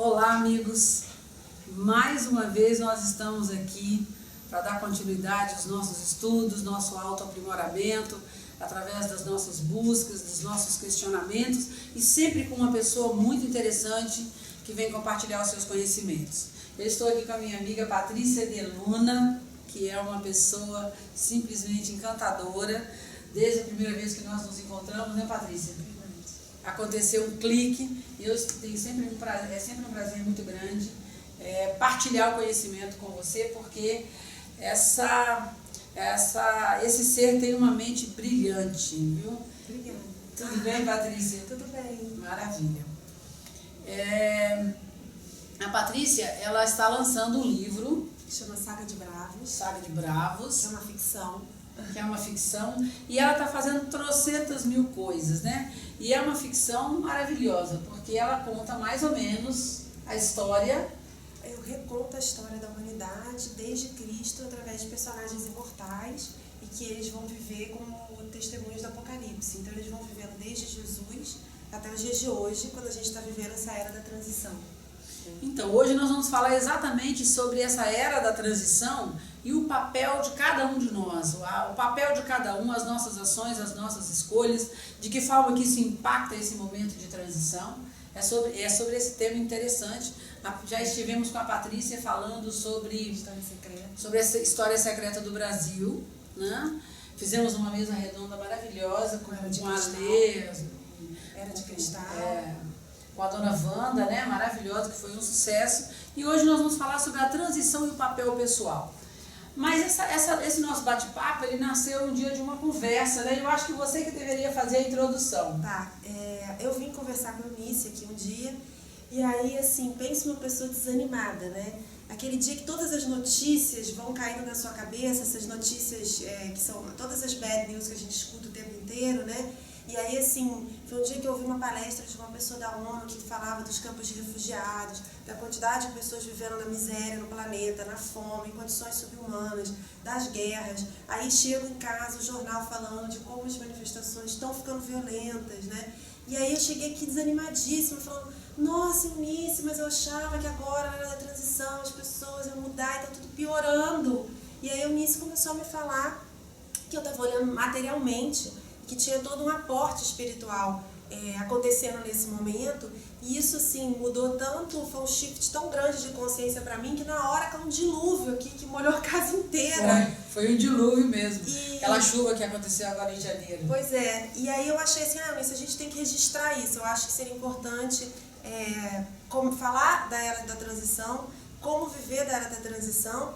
Olá, amigos! Mais uma vez nós estamos aqui para dar continuidade aos nossos estudos, nosso autoaprimoramento, através das nossas buscas, dos nossos questionamentos e sempre com uma pessoa muito interessante que vem compartilhar os seus conhecimentos. Eu estou aqui com a minha amiga Patrícia de Luna, que é uma pessoa simplesmente encantadora. Desde a primeira vez que nós nos encontramos, né, Patrícia? Aconteceu um clique e eu tenho sempre um prazer muito grande partilhar o conhecimento com você, porque esse ser tem uma mente brilhante, viu? Obrigada. Tudo bem, Patrícia? Tudo bem. Maravilha. A Patrícia, ela está lançando um livro. Chama Saga de Bravos. Saga de Bravos. É uma ficção. Que é uma ficção, e ela está fazendo trocentas mil coisas, né? E é uma ficção maravilhosa, porque ela conta mais ou menos a história. Eu reconto a história da humanidade desde Cristo, através de personagens imortais, e que eles vão viver como testemunhos do Apocalipse. Então eles vão vivendo desde Jesus até os dias de hoje, quando a gente está vivendo essa era da transição. Então, hoje nós vamos falar exatamente sobre essa era da transição e o papel de cada um de nós, o papel de cada um, as nossas ações, as nossas escolhas, de que forma que isso impacta esse momento de transição. É sobre esse tema interessante. Já estivemos com a Patrícia falando sobre essa história secreta do Brasil, né? Fizemos uma mesa redonda maravilhosa com a Lê, Era de Cristal. Com a dona Wanda, né, maravilhosa, que foi um sucesso. E hoje nós vamos falar sobre a transição e o papel pessoal. Mas esse nosso bate-papo, ele nasceu um dia de uma conversa, né? Eu acho que você que deveria fazer a introdução. Tá, eu vim conversar com a Eunice aqui um dia, e aí, assim, pense numa pessoa desanimada, né? Aquele dia que todas as notícias vão caindo na sua cabeça, essas notícias que são todas as bad news que a gente escuta o tempo inteiro, né? E aí, assim, foi um dia que eu ouvi uma palestra de uma pessoa da ONU que falava dos campos de refugiados, da quantidade de pessoas vivendo na miséria no planeta, na fome, em condições subhumanas, das guerras. Aí chego em casa, o jornal falando de como as manifestações estão ficando violentas, né? E aí eu cheguei aqui desanimadíssima, falando, nossa, Eunice, mas eu achava que agora na era da transição as pessoas iam mudar e tá tudo piorando. E aí a Eunice começou a me falar que eu estava olhando materialmente, que tinha todo um aporte espiritual acontecendo nesse momento, e isso assim mudou tanto, foi um shift tão grande de consciência para mim, que na hora caiu um dilúvio aqui que molhou a casa inteira. Foi um dilúvio mesmo, aquela chuva que aconteceu agora em janeiro. Pois é, e aí eu achei assim, mas a gente tem que registrar isso, eu acho que seria importante como falar da era da transição, como viver da era da transição,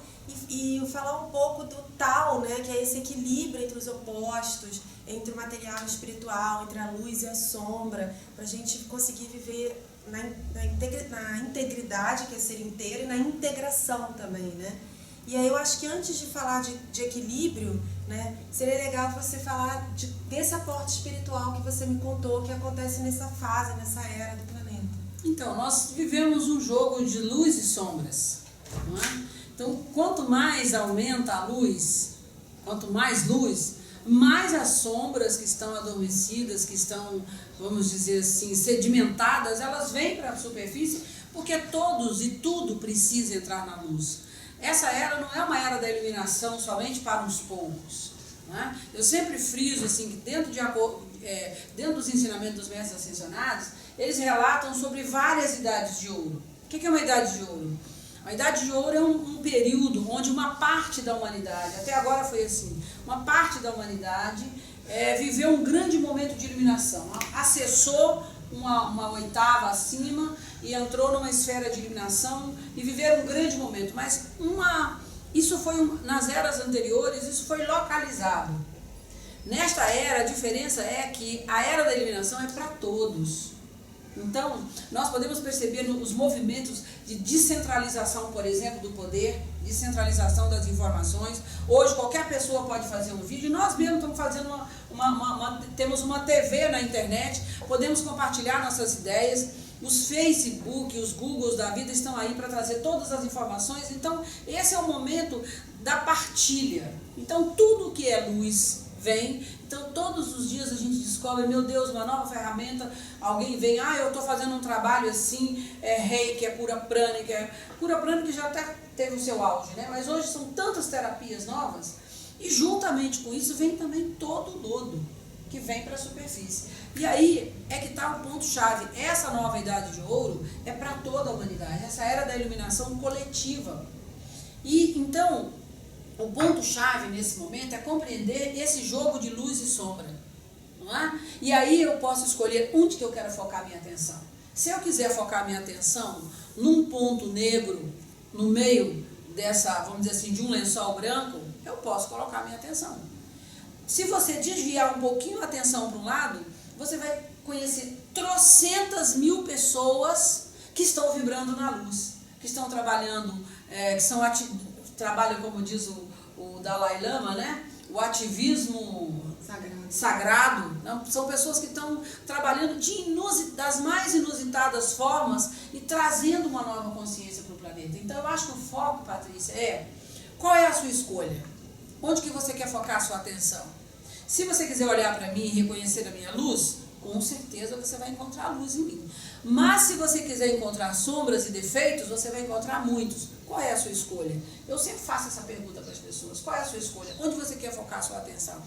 e falar um pouco do tal, né, que é esse equilíbrio entre os opostos, entre o material e o espiritual, entre a luz e a sombra, para a gente conseguir viver na integridade, que é ser inteiro, e na integração também, né? E aí eu acho que antes de falar de equilíbrio, né, seria legal você falar desse aporte espiritual que você me contou, que acontece nessa fase, nessa era do planeta. Então, nós vivemos um jogo de luz e sombras, não é? Então, quanto mais aumenta a luz, quanto mais luz, mais as sombras que estão adormecidas, que estão, vamos dizer assim, sedimentadas, elas vêm para a superfície, porque todos e tudo precisa entrar na luz. Essa era não é uma era da iluminação somente para uns poucos, né? Eu sempre friso assim, que dentro dos ensinamentos dos mestres ascensionados, eles relatam sobre várias idades de ouro. O que é uma idade de ouro? A idade de ouro é um período onde uma parte da humanidade, até agora foi assim, uma parte da humanidade viveu um grande momento de iluminação, acessou uma oitava acima e entrou numa esfera de iluminação e viveram um grande momento, mas isso foi nas eras anteriores, isso foi localizado. Nesta era, a diferença é que a era da iluminação é para todos. Então, nós podemos perceber os movimentos de descentralização, por exemplo, do poder, descentralização das informações. Hoje, qualquer pessoa pode fazer um vídeo. Nós mesmos estamos fazendo temos uma TV na internet, podemos compartilhar nossas ideias. Os Facebook, os Googles da vida estão aí para trazer todas as informações. Então, esse é o momento da partilha. Então, tudo que é luz vem Então, todos os dias a gente descobre, meu Deus, uma nova ferramenta, alguém vem, eu estou fazendo um trabalho assim, reiki, cura prânica já até teve o seu auge, né? Mas hoje são tantas terapias novas, e juntamente com isso vem também todo o lodo que vem para a superfície. E aí é que está o ponto-chave. Essa nova idade de ouro é para toda a humanidade, essa era da iluminação coletiva. E então, o ponto-chave nesse momento é compreender esse jogo de luz e sombra, não é? E aí eu posso escolher onde que eu quero focar minha atenção. Se eu quiser focar minha atenção num ponto negro, no meio dessa, vamos dizer assim, de um lençol branco, eu posso colocar minha atenção. Se você desviar um pouquinho a atenção para um lado, você vai conhecer trocentas mil pessoas que estão vibrando na luz, que estão trabalhando, trabalham, como diz o Dalai Lama, né? O ativismo sagrado. Não? São pessoas que estão trabalhando das mais inusitadas formas e trazendo uma nova consciência para o planeta. Então eu acho que o foco, Patrícia, qual é a sua escolha? Onde que você quer focar a sua atenção? Se você quiser olhar para mim e reconhecer a minha luz, com certeza você vai encontrar luz em mim. Mas se você quiser encontrar sombras e defeitos, você vai encontrar muitos. Qual é a sua escolha? Eu sempre faço essa pergunta para as pessoas. Qual é a sua escolha? Onde você quer focar a sua atenção?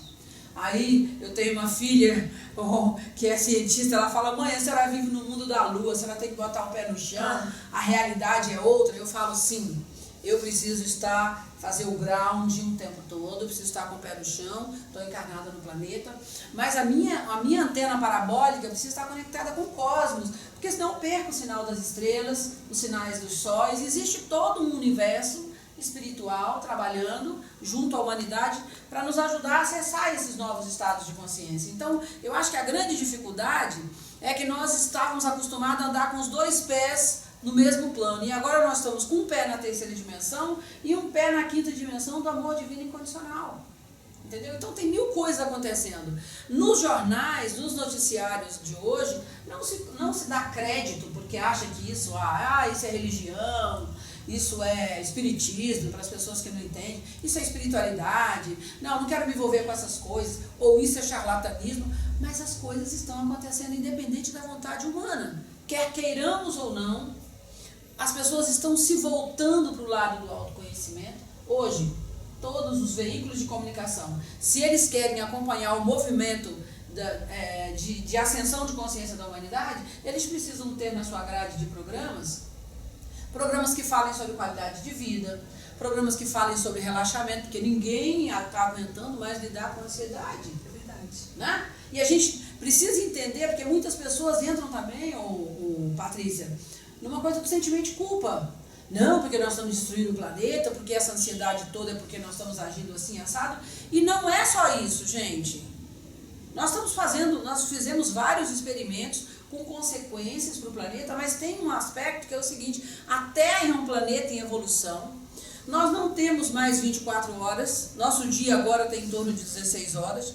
Aí eu tenho uma filha que é cientista, ela fala, mãe, a senhora vive no mundo da lua, a senhora tem que botar o pé no chão, a realidade é outra. Eu falo, sim, eu preciso fazer o ground o tempo todo, eu preciso estar com o pé no chão, estou encarnada no planeta, mas a minha antena parabólica precisa estar conectada com o cosmos, porque senão eu perco o sinal das estrelas, os sinais dos sóis. Existe todo um universo espiritual trabalhando junto à humanidade para nos ajudar a acessar esses novos estados de consciência. Então, eu acho que a grande dificuldade é que nós estávamos acostumados a andar com os dois pés no mesmo plano, e agora nós estamos com um pé na terceira dimensão e um pé na quinta dimensão do amor divino incondicional. Entendeu? Então tem mil coisas acontecendo. Nos jornais, nos noticiários de hoje, não se dá crédito porque acha que isso é religião, isso é espiritismo, para as pessoas que não entendem, isso é espiritualidade, não quero me envolver com essas coisas, ou isso é charlatanismo, mas as coisas estão acontecendo independente da vontade humana. Quer queiramos ou não, as pessoas estão se voltando para o lado do autoconhecimento. Hoje, todos os veículos de comunicação, se eles querem acompanhar o movimento de ascensão de consciência da humanidade, eles precisam ter na sua grade de programas que falem sobre qualidade de vida, programas que falem sobre relaxamento, porque ninguém está aguentando mais lidar com a ansiedade. É verdade. Né? E a gente precisa entender, porque muitas pessoas entram também, Patrícia, numa coisa do sentimento de culpa. Não, porque nós estamos destruindo o planeta, porque essa ansiedade toda é porque nós estamos agindo assim, assado. E não é só isso, gente. Nós fizemos vários experimentos com consequências para o planeta, mas tem um aspecto que é o seguinte: a Terra é um planeta em evolução. Nós não temos mais 24 horas, nosso dia agora tem em torno de 16 horas.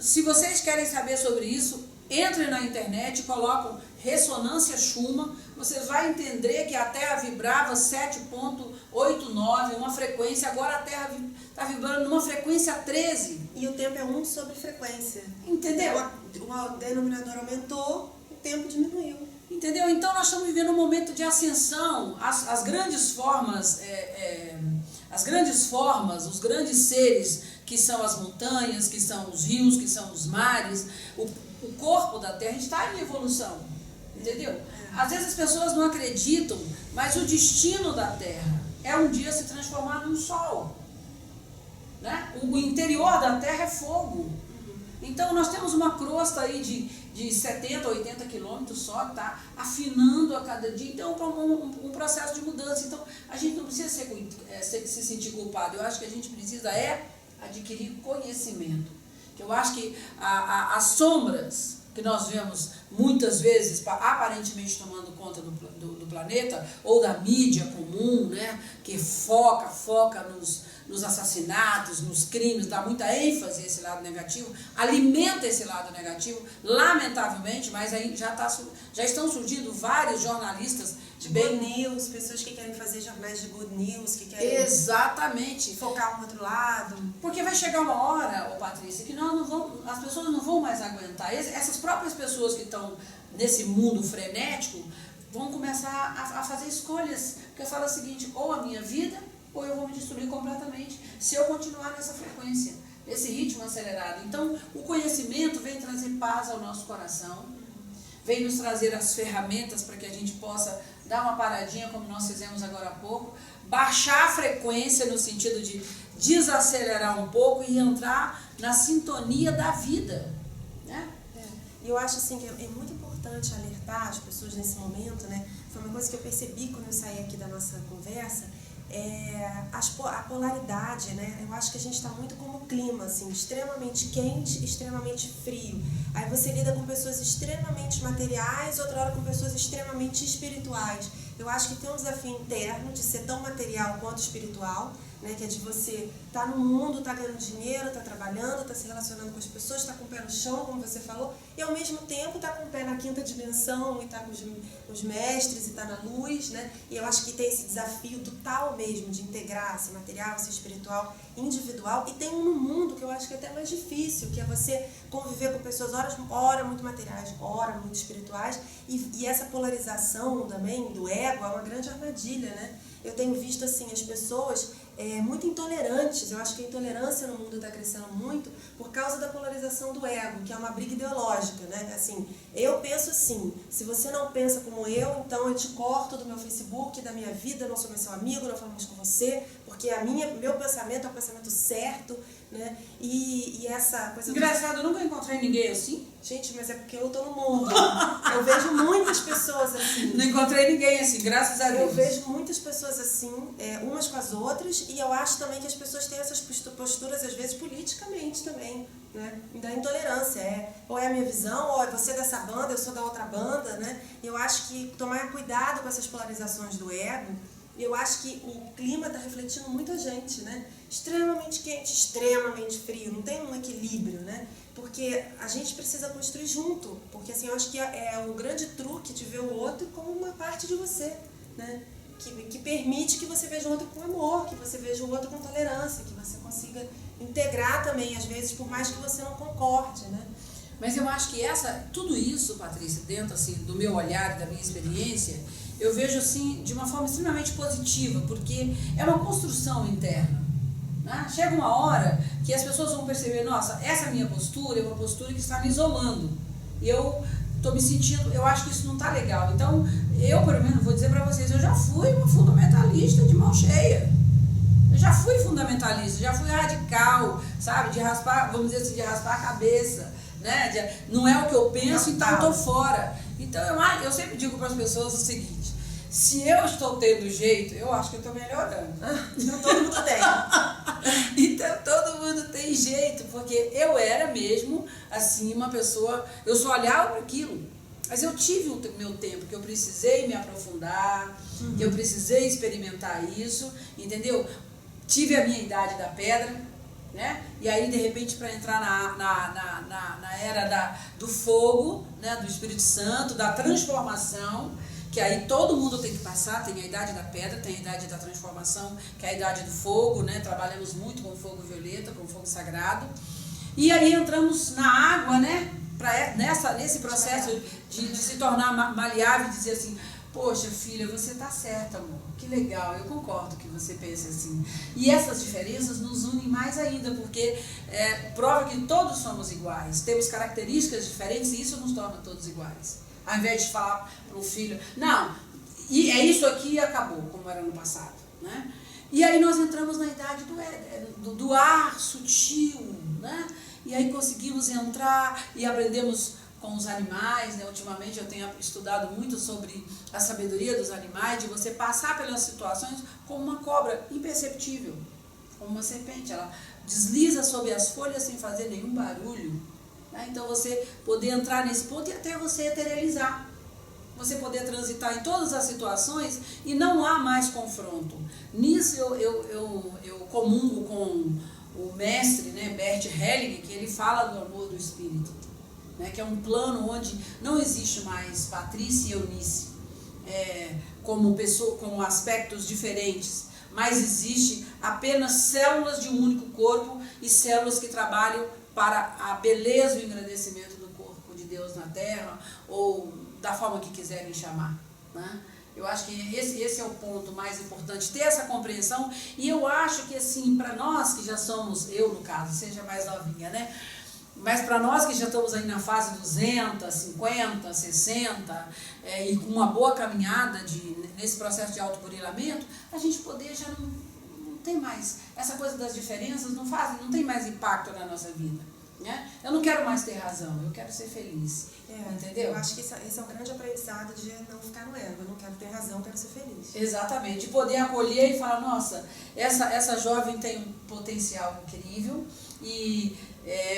Se vocês querem saber sobre isso, entrem na internet e colocam ressonância Schumann, você vai entender que a Terra vibrava 7.89, uma frequência, agora a Terra está vibrando numa frequência 13. E o tempo é 1 sobre frequência. Entendeu? O denominador aumentou, o tempo diminuiu. Entendeu? Então nós estamos vivendo um momento de ascensão. As grandes formas, os grandes seres, que são as montanhas, que são os rios, que são os mares, o corpo da Terra está em evolução, entendeu? Às vezes as pessoas não acreditam, mas o destino da Terra é um dia se transformar num sol, né? O interior da Terra é fogo. Então nós temos uma crosta aí de 70, 80 quilômetros só, tá afinando a cada dia. Então um processo de mudança. Então a gente não precisa se sentir culpado. Eu acho que a gente precisa adquirir conhecimento. Eu acho que as sombras que nós vemos muitas vezes aparentemente tomando conta do planeta, ou da mídia comum, né, que foca nos assassinatos, nos crimes, dá muita ênfase a esse lado negativo, alimenta esse lado negativo, lamentavelmente, mas aí já estão surgindo vários jornalistas de good news, pessoas que querem fazer jornais de good news, que querem exatamente focar um outro lado. Porque vai chegar uma hora, Patrícia, que as pessoas não vão mais aguentar. Essas próprias pessoas que estão nesse mundo frenético vão começar a fazer escolhas, porque fala o seguinte, ou a minha vida, ou eu vou me destruir completamente, se eu continuar nessa frequência, nesse ritmo acelerado. Então, o conhecimento vem trazer paz ao nosso coração, vem nos trazer as ferramentas para que a gente possa dar uma paradinha, como nós fizemos agora há pouco, baixar a frequência no sentido de desacelerar um pouco e entrar na sintonia da vida, né? E eu acho assim que é muito importante alertar as pessoas nesse momento, né? Foi uma coisa que eu percebi quando eu saí aqui da nossa conversa, a polaridade, né? Eu acho que a gente está muito como o clima, assim, extremamente quente, extremamente frio. Aí você lida com pessoas extremamente materiais, outra hora com pessoas extremamente espirituais. Eu acho que tem um desafio interno de ser tão material quanto espiritual, né? Que é de você estar no mundo, estar ganhando dinheiro, estar trabalhando, estar se relacionando com as pessoas, estar com o pé no chão, como você falou, e ao mesmo tempo estar com o pé na quinta dimensão e estar com os mestres e estar na luz, né? E eu acho que tem esse desafio do tal mesmo, de integrar esse material, esse espiritual, individual, e tem um no mundo que eu acho que é até mais difícil, que é você conviver com pessoas ora muito materiais, ora muito espirituais, e essa polarização também do ego é uma grande armadilha, né? Eu tenho visto assim as pessoas muito intolerantes. Eu acho que a intolerância no mundo está crescendo muito por causa da polarização do ego, que é uma briga ideológica, né? Assim, eu penso assim, se você não pensa como eu, então eu te corto do meu Facebook, da minha vida, eu não sou mais seu amigo, não falo mais com você, porque meu pensamento é o pensamento certo, né? E essa coisa... Engraçado, eu nunca encontrei ninguém assim. Gente, mas é porque eu tô no mundo. Eu vejo muitas pessoas assim. Não encontrei ninguém assim, graças a Deus. Eu vejo muitas pessoas assim, umas com as outras, e eu acho também que as pessoas têm essas posturas, às vezes, politicamente também, né? Da intolerância. Ou é a minha visão, ou é você dessa banda, eu sou da outra banda, né? Eu acho que tomar cuidado com essas polarizações do ego. Eu acho que o clima está refletindo muita gente, né? Extremamente quente, extremamente frio, não tem um equilíbrio, né? Porque a gente precisa construir junto, porque assim, eu acho que é o grande truque de ver o outro como uma parte de você, né? Que permite que você veja o outro com amor, que você veja o outro com tolerância, que você consiga integrar também, às vezes, por mais que você não concorde, né? Mas eu acho que tudo isso, Patrícia, dentro assim, do meu olhar e da minha experiência, eu vejo assim de uma forma extremamente positiva, porque é uma construção interna, né? Chega uma hora que as pessoas vão perceber, nossa, essa minha postura é uma postura que está me isolando. E eu estou me sentindo, eu acho que isso não está legal. Então, eu, pelo menos, vou dizer para vocês, eu já fui uma fundamentalista de mão cheia. Eu já fui fundamentalista, já fui radical, sabe? De raspar, vamos dizer assim, de raspar a cabeça, né? Não é o que eu penso, então eu estou fora. Então, eu sempre digo para as pessoas o seguinte, se eu estou tendo jeito, eu acho que eu estou melhorando. Então todo mundo tem. Então todo mundo tem jeito, porque eu era mesmo, assim, uma pessoa, eu só olhava para aquilo. Mas eu tive o meu tempo, que eu precisei me aprofundar, que eu precisei experimentar isso, entendeu? Tive a minha idade da pedra, né? E aí, de repente, para entrar na era do fogo, né? Do Espírito Santo, da transformação, que aí todo mundo tem que passar, tem a idade da pedra, tem a idade da transformação, que é a idade do fogo, né? Trabalhamos muito com fogo violeta, com fogo sagrado. E aí entramos na água, né? Nesse processo de se tornar maleável, de dizer assim, poxa, filha, você tá certa, amor, que legal, eu concordo que você pense assim. E essas diferenças nos unem mais ainda, porque prova que todos somos iguais, temos características diferentes e isso nos torna todos iguais. Ao invés de falar para o filho, não, e é isso aqui e acabou, como era no passado, né? E aí nós entramos na idade do ar sutil, né? E aí conseguimos entrar e aprendemos com os animais, né? Ultimamente eu tenho estudado muito sobre a sabedoria dos animais, de você passar pelas situações como uma cobra imperceptível, como uma serpente, ela desliza sobre as folhas sem fazer nenhum barulho. Então você poder entrar nesse ponto e até você eterealizar. você poder transitar em todas as situações e não há mais confronto. Nisso eu comungo com o mestre, né, Bert Helling, que ele fala do amor do Espírito, né, que é um plano onde não existe mais Patrícia e Eunice como aspectos diferentes, mas existe apenas células de um único corpo e células que trabalham para a beleza e o engrandecimento do corpo de Deus na Terra, ou da forma que quiserem chamar, né? Eu acho que esse é o ponto mais importante, ter essa compreensão. E eu acho que, assim, para nós que já somos, eu no caso, seja mais novinha, né? Mas para nós que já estamos aí na fase 200, 50, 60, e com uma boa caminhada nesse processo de autoburilamento, a gente poder já não tem mais, essa coisa das diferenças não tem mais impacto na nossa vida, né? Eu não quero mais ter razão, eu quero ser feliz. Entendeu? Eu acho que esse é um grande aprendizado de não ficar no ego. Eu não quero ter razão, eu quero ser feliz. Exatamente, de poder acolher e falar, nossa, essa jovem tem um potencial incrível e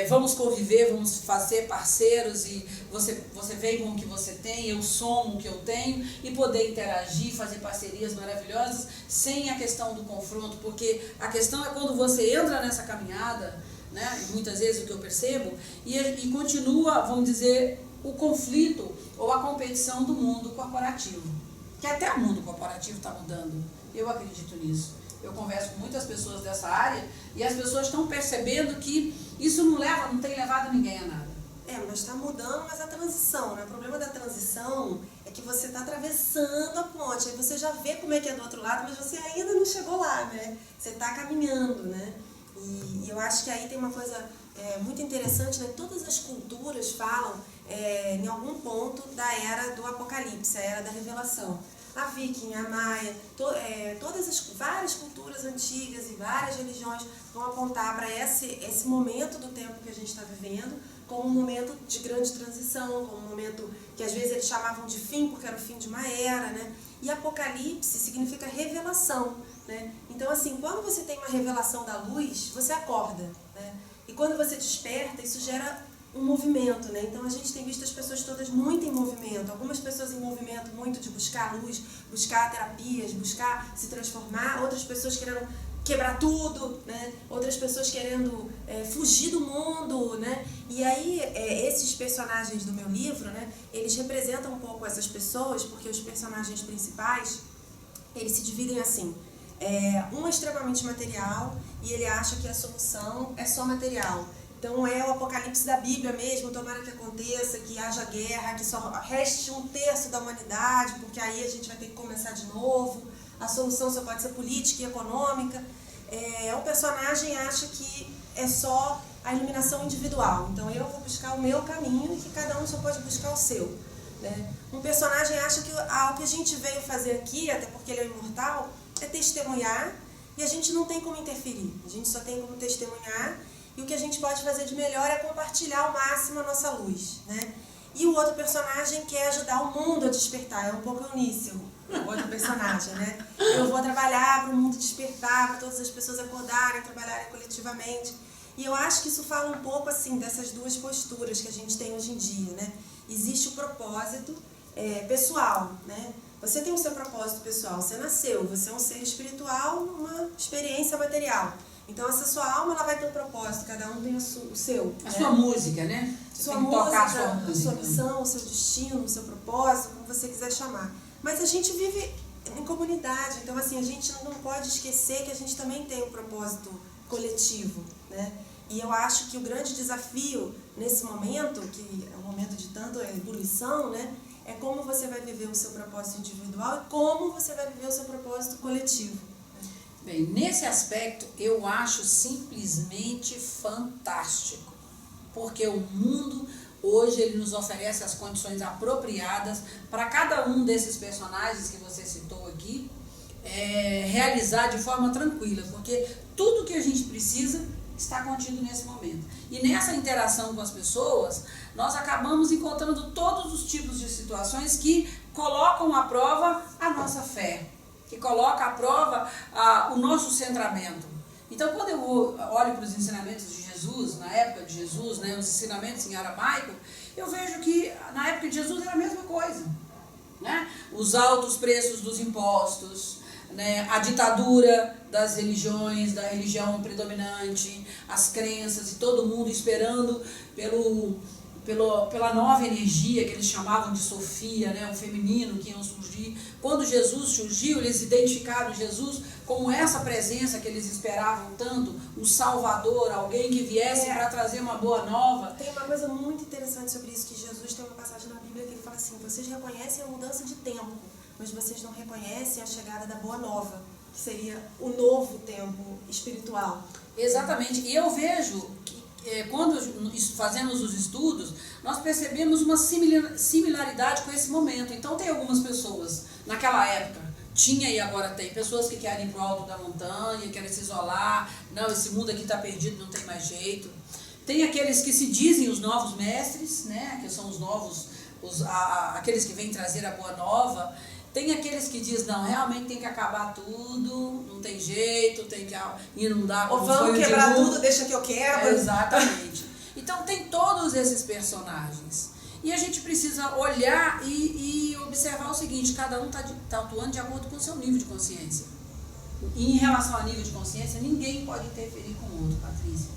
vamos conviver, vamos fazer parceiros e você vem com o que você tem, eu somo o que eu tenho e poder interagir, fazer parcerias maravilhosas sem a questão do confronto, porque a questão é quando você entra nessa caminhada, né, muitas vezes o que eu percebo, e continua, vamos dizer, o conflito ou a competição do mundo corporativo, que até o mundo corporativo está mudando, eu acredito nisso. Eu converso com muitas pessoas dessa área e as pessoas estão percebendo que isso não tem levado ninguém a nada. Mas está mudando, mas a transição, né? O problema da transição é que você está atravessando a ponte, aí você já vê como é que é do outro lado, mas você ainda não chegou lá, né? Você está caminhando, né? E eu acho que aí tem uma coisa muito interessante, né? Todas as culturas falam em algum ponto da era do Apocalipse, a era da revelação. A Viking, a Maia, várias culturas antigas e várias religiões vão apontar para esse momento do tempo que a gente está vivendo como um momento de grande transição, como um momento que às vezes eles chamavam de fim, porque era o fim de uma era, né? E Apocalipse significa revelação, né? Então, assim, quando você tem uma revelação da luz, você acorda, né? E quando você desperta, isso gera um movimento, né? Então a gente tem visto as pessoas todas muito em movimento, algumas pessoas em movimento muito de buscar luz, buscar terapias, buscar se transformar, outras pessoas querendo quebrar tudo, né? Outras pessoas querendo fugir do mundo, né? E aí esses personagens do meu livro, né? Eles representam um pouco essas pessoas, porque os personagens principais, eles se dividem assim. Um é extremamente material e ele acha que a solução é só material. Então é o apocalipse da Bíblia mesmo, tomara que aconteça, que haja guerra, que só reste 1/3 da humanidade, porque aí a gente vai ter que começar de novo. A solução só pode ser política e econômica. O personagem acha que é só a iluminação individual. Então eu vou buscar o meu caminho e que cada um só pode buscar o seu, né? Um personagem acha que o que a gente veio fazer aqui, até porque ele é imortal, é testemunhar e a gente não tem como interferir. A gente só tem como testemunhar. E o que a gente pode fazer de melhor é compartilhar ao máximo a nossa luz, né? E o outro personagem quer ajudar o mundo a despertar, é um pouco Eunice, o outro personagem, né? Eu vou trabalhar para o mundo despertar, para todas as pessoas acordarem, trabalharem coletivamente. E eu acho que isso fala um pouco, assim, dessas duas posturas que a gente tem hoje em dia, né? Existe o propósito pessoal, né? Você tem o seu propósito pessoal, você nasceu, você é um ser espiritual numa experiência material. Então essa sua alma ela vai ter um propósito, cada um tem o seu. A sua música, né? Você sua tem que música, tocar a sua música. a sua missão, o seu destino, o seu propósito, como você quiser chamar. Mas a gente vive em comunidade, então assim, a gente não pode esquecer que a gente também tem um propósito coletivo, né? E eu acho que o grande desafio nesse momento, que é um momento de tanta ebulição, né? É como você vai viver o seu propósito individual e como você vai viver o seu propósito coletivo. Bem, nesse aspecto eu acho simplesmente fantástico, porque o mundo hoje ele nos oferece as condições apropriadas para cada um desses personagens que você citou aqui realizar de forma tranquila, porque tudo que a gente precisa está contido nesse momento. E nessa interação com as pessoas, nós acabamos encontrando todos os tipos de situações que colocam à prova a nossa fé, que coloca à prova o nosso centramento. Então, quando eu olho para os ensinamentos de Jesus, na época de Jesus, né, os ensinamentos em aramaico, eu vejo que na época de Jesus era a mesma coisa. né? Os altos preços dos impostos, né? A ditadura das religiões, da religião predominante, as crenças e todo mundo esperando pela nova energia que eles chamavam de Sofia, né? O feminino que iam surgir. Quando Jesus surgiu, eles identificaram Jesus como essa presença que eles esperavam tanto, um salvador, alguém que viesse para trazer uma boa nova. Tem uma coisa muito interessante sobre isso, que Jesus tem uma passagem na Bíblia que ele fala assim: vocês reconhecem a mudança de tempo, mas vocês não reconhecem a chegada da boa nova, que seria o novo tempo espiritual. Exatamente, e eu vejo que quando fazemos os estudos, nós percebemos uma similaridade com esse momento. Então tem algumas pessoas, naquela época, tinha e agora tem, pessoas que querem ir para o alto da montanha, querem se isolar, não, esse mundo aqui está perdido, não tem mais jeito. Tem aqueles que se dizem os novos mestres, né, que são os novos, aqueles que vêm trazer a boa nova. Tem aqueles que dizem, não, realmente tem que acabar tudo, não tem jeito, tem que inundar como foi o dilúvio. Ou vamos quebrar tudo, deixa que eu quebro. Exatamente. Então tem todos esses personagens. E a gente precisa olhar e observar o seguinte: cada um está atuando de acordo com o seu nível de consciência. E em relação ao nível de consciência, ninguém pode interferir com o outro, Patrícia.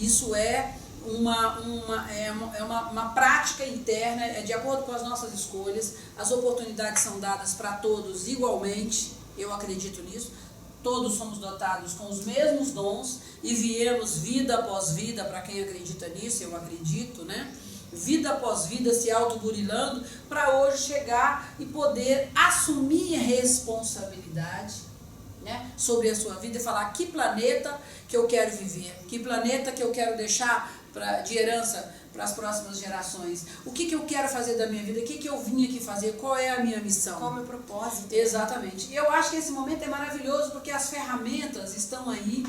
Isso é uma prática interna, é de acordo com as nossas escolhas. As oportunidades são dadas para todos igualmente, eu acredito nisso. Todos somos dotados com os mesmos dons e viemos vida após vida, para quem acredita nisso, eu acredito, né? Vida após vida se autoburilando para hoje chegar e poder assumir responsabilidade, né, sobre a sua vida e falar que planeta que eu quero viver, que planeta que eu quero deixar de herança para as próximas gerações, o que eu quero fazer da minha vida, o que eu vim aqui fazer, qual é a minha missão. Qual é o meu propósito. Exatamente. E eu acho que esse momento é maravilhoso porque as ferramentas estão aí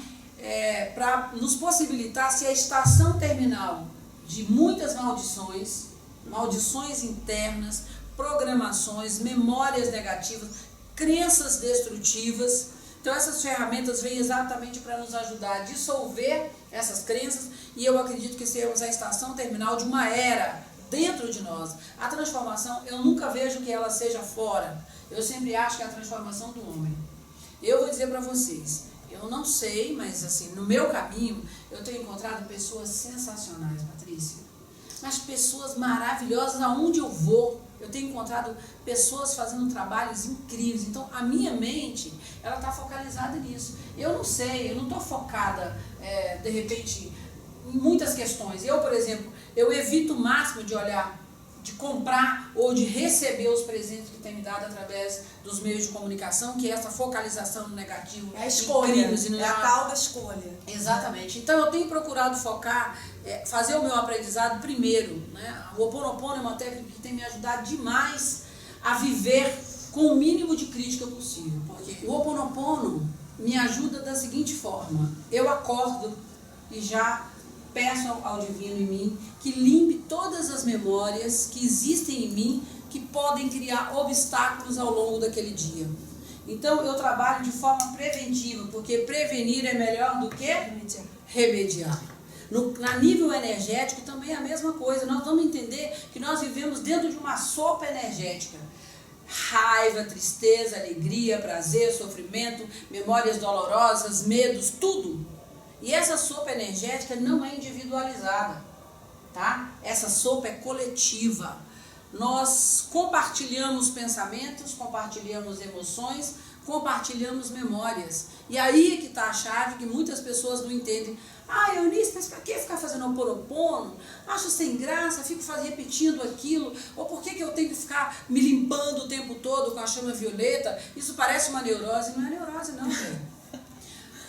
para nos possibilitar, se a estação terminal de muitas maldições internas, programações, memórias negativas, crenças destrutivas. Então essas ferramentas vêm exatamente para nos ajudar a dissolver essas crenças, e eu acredito que seremos a estação terminal de uma era dentro de nós. A transformação, eu nunca vejo que ela seja fora, eu sempre acho que é a transformação do homem. Eu vou dizer para vocês, eu não sei, mas assim, no meu caminho, eu tenho encontrado pessoas sensacionais, Patrícia. Mas pessoas maravilhosas aonde eu vou. Eu tenho encontrado pessoas fazendo trabalhos incríveis. Então, a minha mente, ela está focalizada nisso. Eu não sei, eu não estou focada, de repente, em muitas questões. Eu, por exemplo, eu evito o máximo de olhar, de comprar ou de receber os presentes que tem me dado através dos meios de comunicação, que é essa focalização no negativo. É a escolha, é a tal da escolha. Exatamente. Então eu tenho procurado focar, fazer o meu aprendizado primeiro, né? O Ho'oponopono é uma técnica que tem me ajudado demais a viver com o mínimo de crítica possível. Porque o Ho'oponopono me ajuda da seguinte forma: eu acordo e já peço ao divino em mim que limpe todas as memórias que existem em mim que podem criar obstáculos ao longo daquele dia. Então eu trabalho de forma preventiva, porque prevenir é melhor do que remediar. Na nível energético também é a mesma coisa. Nós vamos entender que nós vivemos dentro de uma sopa energética. Raiva, tristeza, alegria, prazer, sofrimento, memórias dolorosas, medos, tudo. E essa sopa energética não é individualizada, tá? Essa sopa é coletiva. Nós compartilhamos pensamentos, compartilhamos emoções, compartilhamos memórias. E aí é que está a chave que muitas pessoas não entendem. Ah, Eunice, mas para que ficar fazendo Ho'oponopono? Acho sem graça, fico repetindo aquilo. Ou por que eu tenho que ficar me limpando o tempo todo com a chama violeta? Isso parece uma neurose. Não é neurose não, velho.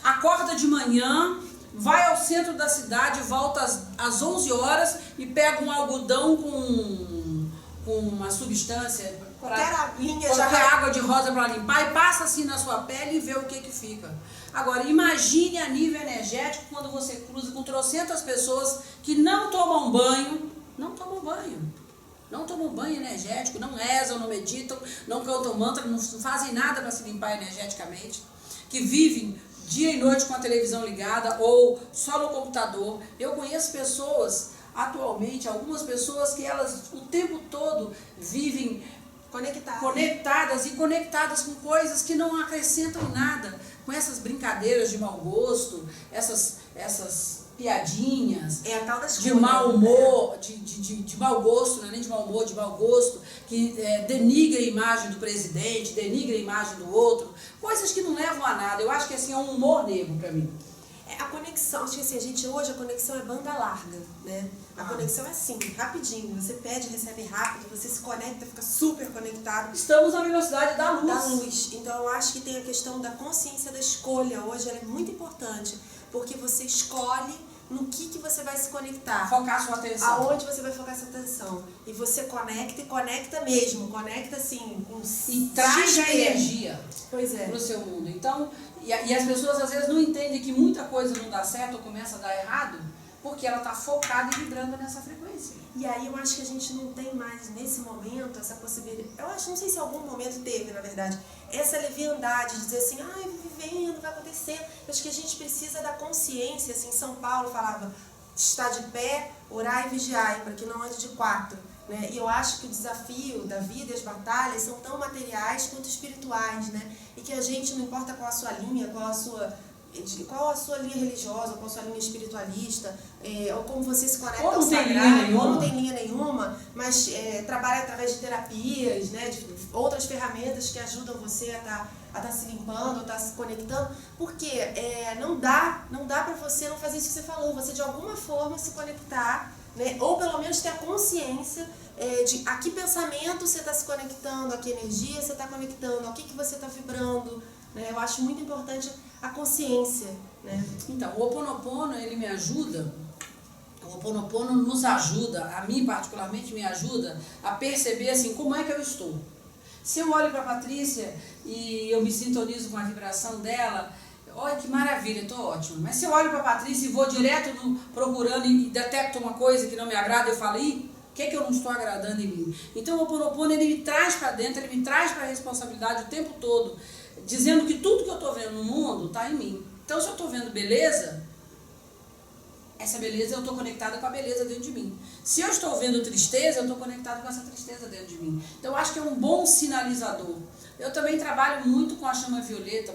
Acorda de manhã, vai ao centro da cidade, volta às 11 horas e pega um algodão com uma substância, qualquer água de rosa para limpar, e passa assim na sua pele e vê o que fica. Agora, imagine a nível energético quando você cruza com trocentas pessoas que não tomam banho, não tomam banho energético, não rezam, não meditam, não cantam mantra, não fazem nada para se limpar energeticamente, que vivem dia e noite com a televisão ligada ou só no computador. Eu conheço pessoas, atualmente, algumas pessoas que elas o tempo todo vivem conectadas e conectadas com coisas que não acrescentam em nada, com essas brincadeiras de mau gosto, essas piadinhas, é a tal da escolha, de mau humor, de mau gosto, não é nem de mau humor, de mau gosto, que denigra a imagem do presidente, denigra a imagem do outro, coisas que não levam a nada. Eu acho que assim é um humor negro para mim. A conexão, acho que assim, hoje a conexão é banda larga, né? A conexão é assim, rapidinho, você pede, recebe rápido, você se conecta, fica super conectado. Estamos na velocidade da luz. Da luz. Então eu acho que tem a questão da consciência da escolha hoje, ela é muito importante, porque você escolhe no que você vai se conectar. Focar sua atenção. Aonde você vai focar sua atenção. E você conecta e conecta mesmo, conecta assim, com e traz a energia para o seu mundo. Então, e as pessoas às vezes não entendem que muita coisa não dá certo ou começa a dar errado, porque ela está focada e vibrando nessa frequência. E aí eu acho que a gente não tem mais, nesse momento, essa possibilidade. Eu acho, não sei se algum momento teve, na verdade, essa leviandade de dizer assim, vivendo, vai acontecer. Eu acho que a gente precisa da consciência, assim, São Paulo falava, estar de pé, orar e vigiar, para que não ande de quatro. Né? E eu acho que o desafio da vida e as batalhas são tão materiais quanto espirituais, né? E que a gente, não importa qual a sua linha, qual a sua linha religiosa, qual a sua linha espiritualista, ou como você se conecta ao sagrado, ou não tem linha nenhuma, mas trabalha através de terapias, né, de outras ferramentas que ajudam você a estar se limpando, a estar se conectando, porque não dá para você não fazer isso que você falou, você de alguma forma se conectar, né, ou pelo menos ter a consciência de a que pensamento você está se conectando, a que energia você está conectando, ao que você está vibrando. Né? Eu acho muito importante a consciência. Né? Então, o Ho Oponopono, ele me ajuda, o Ho Oponopono nos ajuda, a mim particularmente me ajuda a perceber assim, como é que eu estou. Se eu olho para a Patrícia e eu me sintonizo com a vibração dela, olha que maravilha, estou ótimo. Mas se eu olho para a Patrícia e vou direto procurando e detecto uma coisa que não me agrada, eu falo, o que é que eu não estou agradando em mim? Então o Ho Oponopono, ele me traz para dentro, ele me traz para a responsabilidade o tempo todo, dizendo que tudo que eu estou vendo no mundo está em mim. Então, se eu estou vendo beleza, essa beleza eu estou conectada com a beleza dentro de mim. Se eu estou vendo tristeza, eu estou conectada com essa tristeza dentro de mim. Então, eu acho que é um bom sinalizador. Eu também trabalho muito com a chama violeta,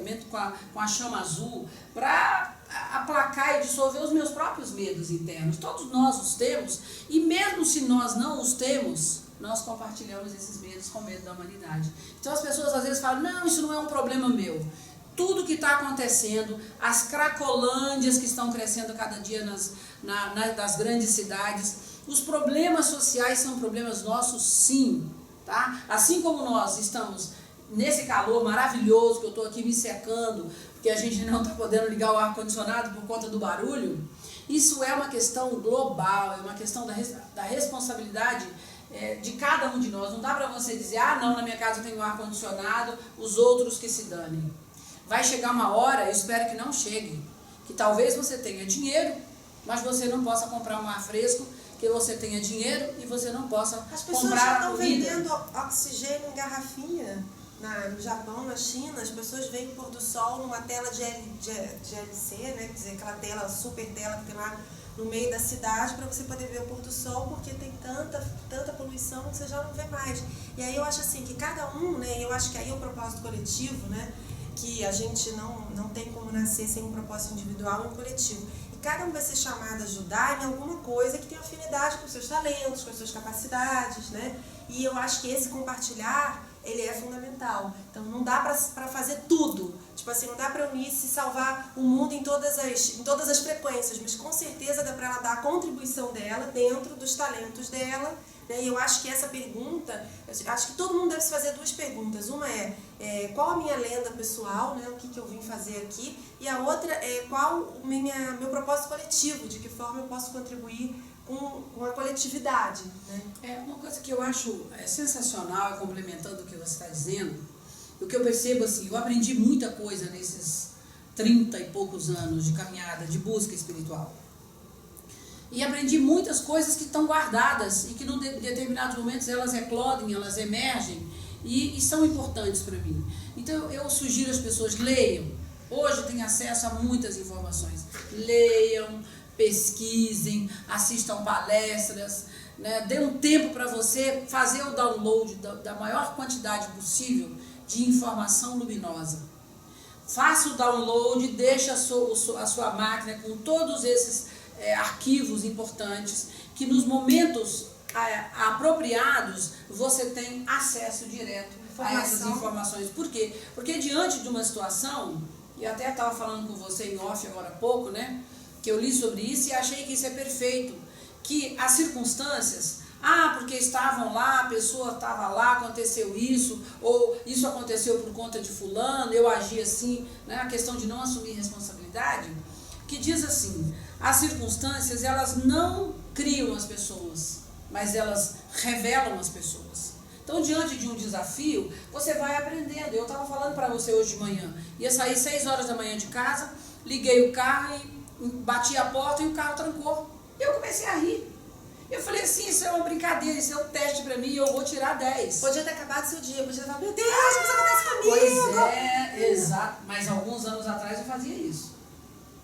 com a chama azul, para aplacar e dissolver os meus próprios medos internos. Todos nós os temos, e mesmo se nós não os temos, nós compartilhamos esses medos com o medo da humanidade. Então as pessoas às vezes falam, não, isso não é um problema meu. Tudo que está acontecendo, as cracolândias que estão crescendo cada dia nas grandes cidades, os problemas sociais são problemas nossos, sim. Tá? Assim como nós estamos nesse calor maravilhoso, que eu estou aqui me secando, porque a gente não está podendo ligar o ar-condicionado por conta do barulho, isso é uma questão global, é uma questão da responsabilidade de cada um de nós. Não dá para você dizer, não, na minha casa eu tenho ar-condicionado, os outros que se danem. Vai chegar uma hora, eu espero que não chegue, que talvez você tenha dinheiro, mas você não possa comprar um ar fresco, que você tenha dinheiro e você não possa comprar comida. As pessoas já estão vendendo oxigênio em garrafinha. No Japão, na China, as pessoas veem o pôr do sol numa tela de LC, né? Quer dizer, aquela tela, super tela que tem lá no meio da cidade para você poder ver o pôr do sol, porque tem tanta poluição que você já não vê mais. E aí eu acho assim que cada um, né? Eu acho que aí é o propósito coletivo, né? Que a gente não tem como nascer sem um propósito individual e um coletivo. E cada um vai ser chamado a ajudar em alguma coisa que tem afinidade com os seus talentos, com as suas capacidades, né? E eu acho que esse compartilhar, ele é fundamental. Então não dá para fazer tudo. Tipo assim, não dá para unir e salvar o mundo em todas as frequências, mas com certeza dá para ela dar a contribuição dela dentro dos talentos dela. Né? E eu acho que essa pergunta, acho que todo mundo deve se fazer duas perguntas. Uma qual a minha lenda pessoal, né? O que eu vim fazer aqui? E a outra é qual o meu propósito coletivo, de que forma eu posso contribuir com a coletividade. Né? Uma coisa que eu acho sensacional, complementando o que você está dizendo, o que eu percebo assim, eu aprendi muita coisa nesses 30 e poucos anos de caminhada, de busca espiritual. E aprendi muitas coisas que estão guardadas e que em determinados momentos elas eclodem, elas emergem e são importantes para mim. Então eu sugiro às pessoas, leiam. Hoje tem acesso a muitas informações. Leiam, pesquisem, assistam palestras, né, dê um tempo para você fazer o download da maior quantidade possível de informação luminosa. Faça o download, deixe a sua máquina com todos esses arquivos importantes, que nos momentos apropriados você tem acesso direto a essas informações. Por quê? Porque diante de uma situação, e até estava falando com você em off agora há pouco, né, que eu li sobre isso e achei que isso é perfeito, que as circunstâncias, porque estavam lá, a pessoa estava lá, aconteceu isso, ou isso aconteceu por conta de fulano, eu agi assim, né, a questão de não assumir responsabilidade, que diz assim, as circunstâncias, elas não criam as pessoas, mas elas revelam as pessoas. Então, diante de um desafio, você vai aprendendo. Eu estava falando para você hoje de manhã, ia sair 6 horas da manhã de casa, liguei o carro e bati a porta e o carro trancou. Eu comecei a rir. Eu falei assim, isso é uma brincadeira, isso é um teste para mim e eu vou tirar 10. Podia ter acabado seu dia, podia ter falado, meu Deus, o que acontece comigo? Pois é, exato. Mas alguns anos atrás eu fazia isso.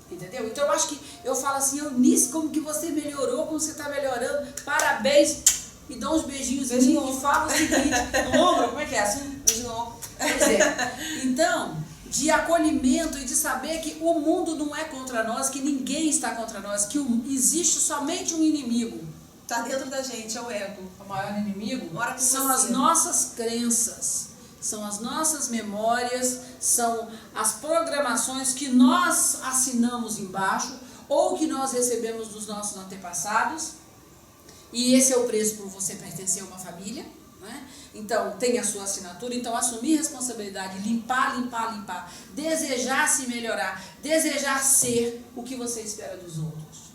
Entendeu? Então eu acho que eu falo assim, Eunice, como que você melhorou, como você está melhorando, parabéns. E dá uns beijinhos em mim e fala o seguinte, no ombro, como é que é assim? Beijo no ombro. Pois é. Então, de acolhimento e de saber que o mundo não é contra nós, que ninguém está contra nós, que existe somente um inimigo. Está dentro da gente, é o ego. O maior inimigo são você. as nossas crenças, são as nossas memórias, são as programações que nós assinamos embaixo ou que nós recebemos dos nossos antepassados. E esse é o preço por você pertencer a uma família, né? Então, tem a sua assinatura. Então, assumir responsabilidade, limpar, desejar se melhorar, desejar ser o que você espera dos outros,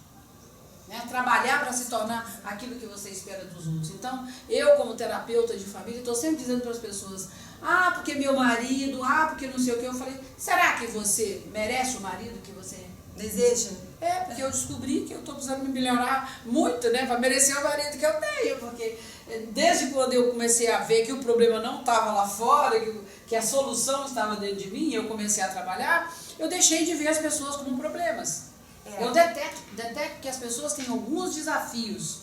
né? Trabalhar para se tornar aquilo que você espera dos outros. Então, eu como terapeuta de família, estou sempre dizendo para as pessoas, porque meu marido, porque não sei o que. Eu falei, será que você merece o marido que você deseja? Porque eu descobri que eu estou precisando me melhorar muito, né, para merecer o marido que eu tenho, porque desde quando eu comecei a ver que o problema não estava lá fora, que a solução estava dentro de mim, e eu comecei a trabalhar, eu deixei de ver as pessoas como problemas. Eu detecto que as pessoas têm alguns desafios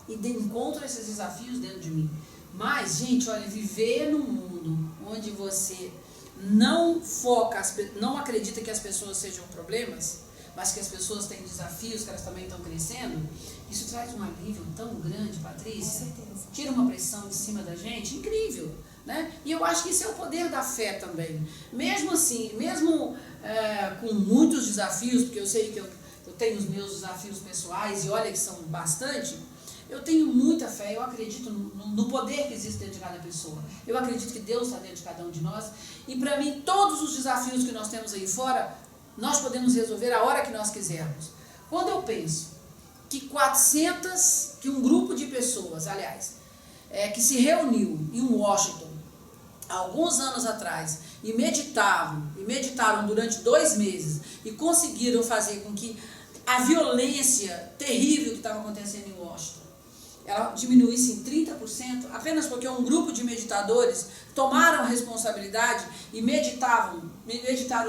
e encontro esses desafios dentro de mim. Mas, gente, olha, viver num mundo onde você não foca, não acredita que as pessoas sejam problemas, mas que as pessoas têm desafios, que elas também estão crescendo, isso traz um alívio tão grande, Patrícia. Com certeza. Tira uma pressão de cima da gente, incrível, né? E eu acho que isso é o poder da fé também. Mesmo assim, com muitos desafios, porque eu sei que eu tenho os meus desafios pessoais, e olha que são bastante, eu tenho muita fé, eu acredito no poder que existe dentro de cada pessoa. Eu acredito que Deus está dentro de cada um de nós. E para mim, todos os desafios que nós temos aí fora, nós podemos resolver a hora que nós quisermos. Quando eu penso que um grupo de pessoas, aliás, que se reuniu em Washington, há alguns anos atrás, e meditaram durante 2 meses, e conseguiram fazer com que a violência terrível que estava acontecendo em Washington, ela diminuísse em 30%, apenas porque um grupo de meditadores tomaram a responsabilidade e meditaram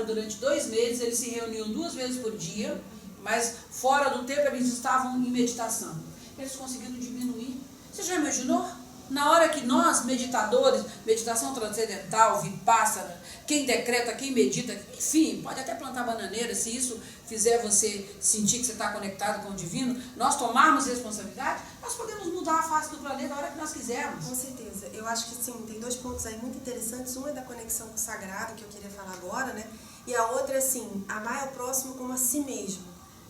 durante 2 meses, eles se reuniam 2 vezes por dia, mas fora do tempo eles estavam em meditação. Eles conseguiram diminuir. Você já imaginou? Na hora que nós, meditadores, meditação transcendental, vipassana, quem decreta, quem medita, enfim, pode até plantar bananeira, se isso fizer você sentir que você está conectado com o divino, nós tomarmos responsabilidade, nós podemos mudar a face do planeta a hora que nós quisermos. Com certeza. Eu acho que sim, tem 2 pontos aí muito interessantes. Um é da conexão com o sagrado, que eu queria falar agora, né? E a outra é assim, amar ao próximo como a si mesmo.